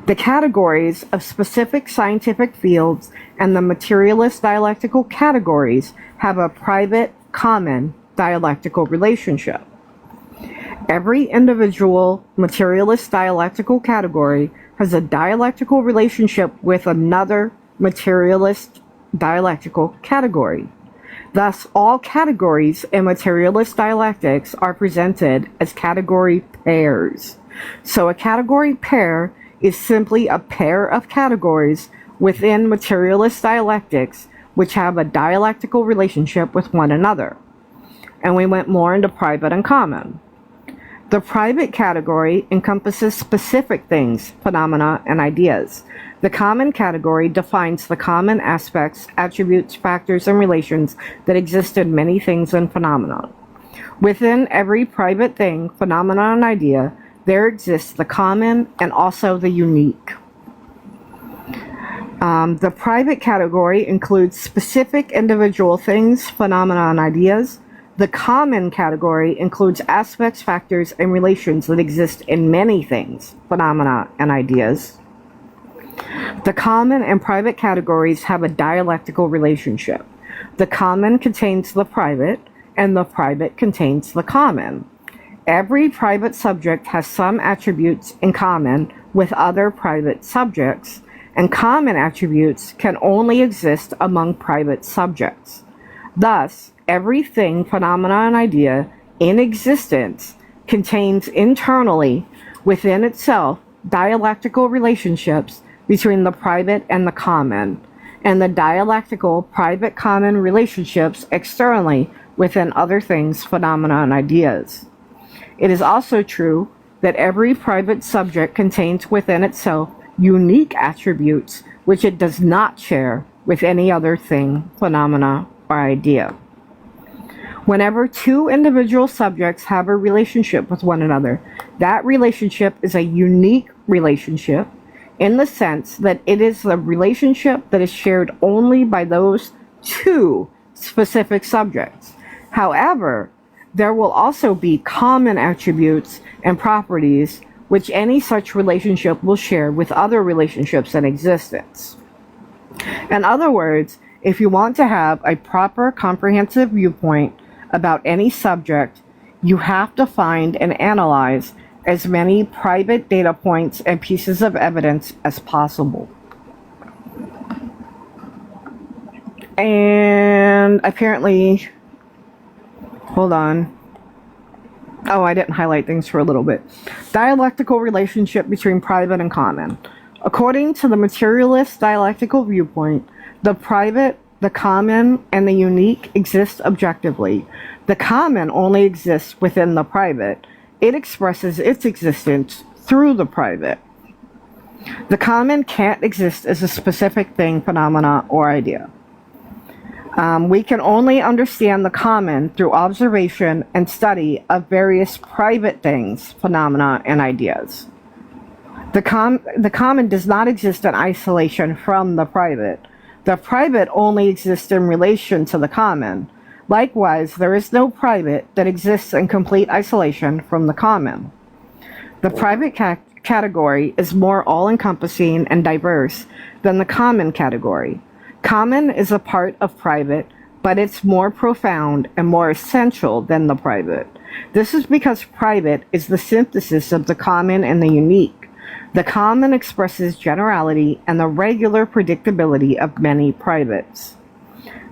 The categories of specific scientific fields and the materialist dialectical categories have a private-common dialectical relationship. Every individual materialist dialectical category has a dialectical relationship with another materialist dialectical category. Thus, all categories in materialist dialectics are presented as category pairs. So a category pair is simply a pair of categories within materialist dialectics which have a dialectical relationship with one another. And we went more into private and common. The private category encompasses specific things, phenomena, and ideas. The common category defines the common aspects, attributes, factors, and relations that exist in many things and phenomena. Within every private thing, phenomena, and idea, there exists the common and also the unique. The private category includes specific individual things, phenomena, and ideas. The common category includes aspects, factors, and relations that exist in many things, phenomena, and ideas. The common and private categories have a dialectical relationship. The common contains the private, and the private contains the common. Every private subject has some attributes in common with other private subjects, and common attributes can only exist among private subjects. Thus, everything, phenomena, and idea in existence contains internally within itself dialectical relationships between the private and the common, and the dialectical private-common relationships externally within other things, phenomena, and ideas. It is also true that every private subject contains within itself unique attributes which it does not share with any other thing, phenomena, or idea. Whenever two individual subjects have a relationship with one another, that relationship is a unique relationship in the sense that it is the relationship that is shared only by those two specific subjects. However, there will also be common attributes and properties which any such relationship will share with other relationships in existence. In other words, if you want to have a proper comprehensive viewpoint about any subject, you have to find and analyze as many private data points and pieces of evidence as possible. And apparently, hold on. Oh, I didn't highlight things for a little bit. Dialectical relationship between private and common. According to the materialist dialectical viewpoint, the private, the common, and the unique exist objectively. The common only exists within the private. It expresses its existence through the private. The common can't exist as a specific thing, phenomena, or idea. We can only understand the common through observation and study of various private things, phenomena, and ideas. The common does not exist in isolation from the private. The private only exists in relation to the common. Likewise, there is no private that exists in complete isolation from the common. The private category is more all-encompassing and diverse than the common category. Common is a part of private, but it's more profound and more essential than the private. This is because private is the synthesis of the common and the unique. The common expresses generality and the regular predictability of many privates.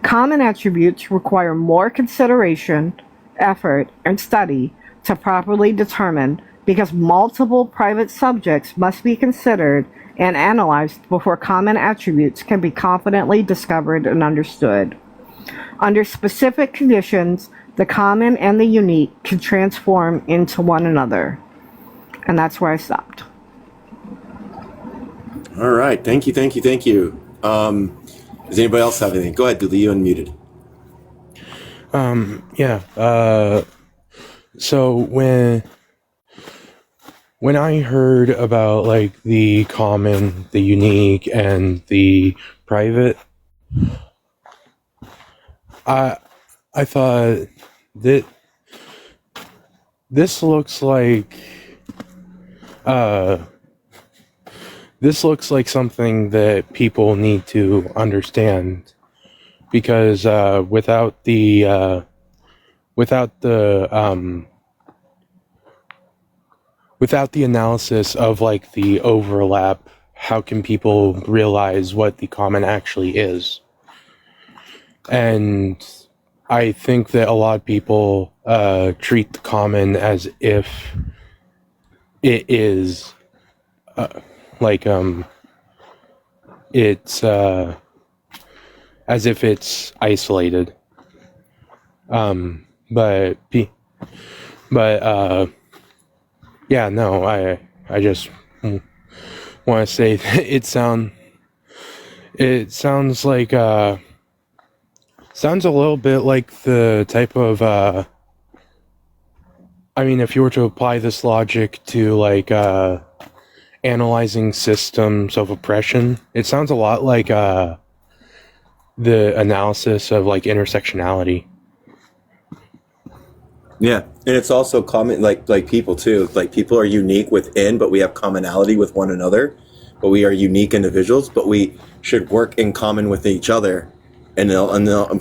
Common attributes require more consideration, effort, and study to properly determine because multiple private subjects must be considered and analyzed before common attributes can be confidently discovered and understood. Under specific conditions, the common and the unique can transform into one another. And that's where I stopped. All right. Thank you. Does anybody else have anything? Go ahead, Dooley. You unmuted. So when I heard about like the common, the unique, and the private, I thought that this looks like something that people need to understand, because without the analysis of like the overlap, how can people realize what the common actually is? And I think that a lot of people treat the common as if it is it's as if it's isolated. Yeah, no, I just want to say that it sounds like sounds a little bit like the type of I mean, if you were to apply this logic to like analyzing systems of oppression, it sounds a lot like the analysis of like intersectionality. Yeah, and it's also common, like people too. Like people are unique within, but we have commonality with one another. But we are unique individuals, but we should work in common with each other, and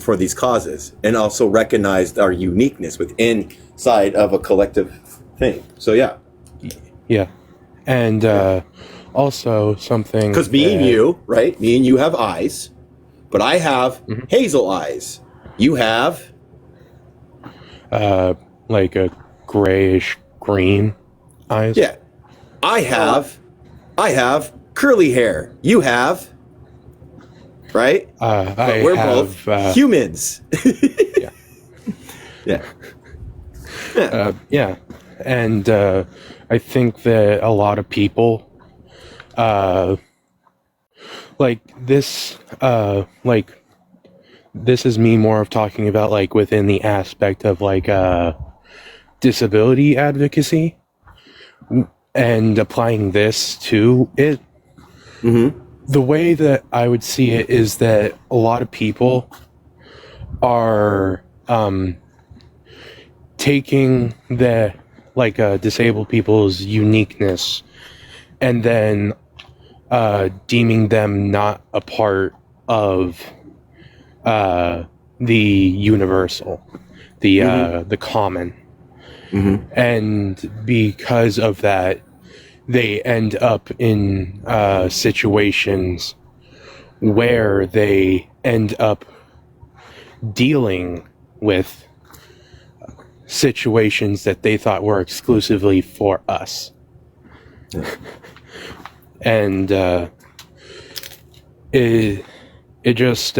for these causes, and also recognize our uniqueness within side of a collective thing. So yeah, and also something because me and you have eyes, but I have hazel eyes. You have like a grayish green eyes. Yeah, I have curly hair. You have, right? But we're both humans. Yeah. And I think that a lot of people like this this is me more of talking about like within the aspect of like disability advocacy and applying this to it. The way that I would see it is that a lot of people are taking the like disabled people's uniqueness and then deeming them not a part of the universal, the common, And because of that, they end up in situations where they end up dealing with situations that they thought were exclusively for us. And it just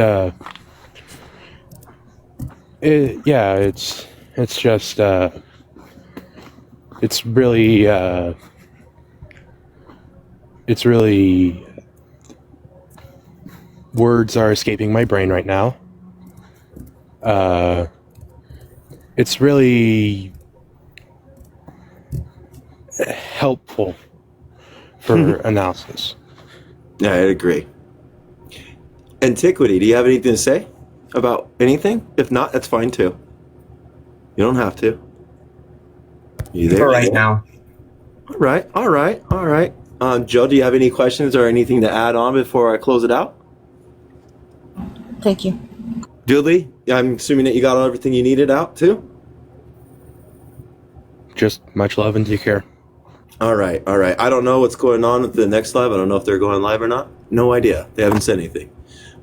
it's just it's really words are escaping my brain right now. It's really helpful for analysis. Yeah, I agree. Antiquity, do you have anything to say about anything? If not, that's fine too. You don't have to. You there? For right now. All right. Joe, do you have any questions or anything to add on before I close it out? Thank you. Dudley, I'm assuming that you got everything you needed out too? Just much love and take care. All right. I don't know what's going on with the next live. I don't know if they're going live or not. No idea. They haven't said anything.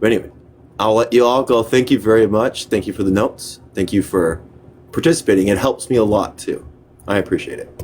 But anyway, I'll let you all go. Thank you very much. Thank you for the notes. Thank you for participating. It helps me a lot too. I appreciate it.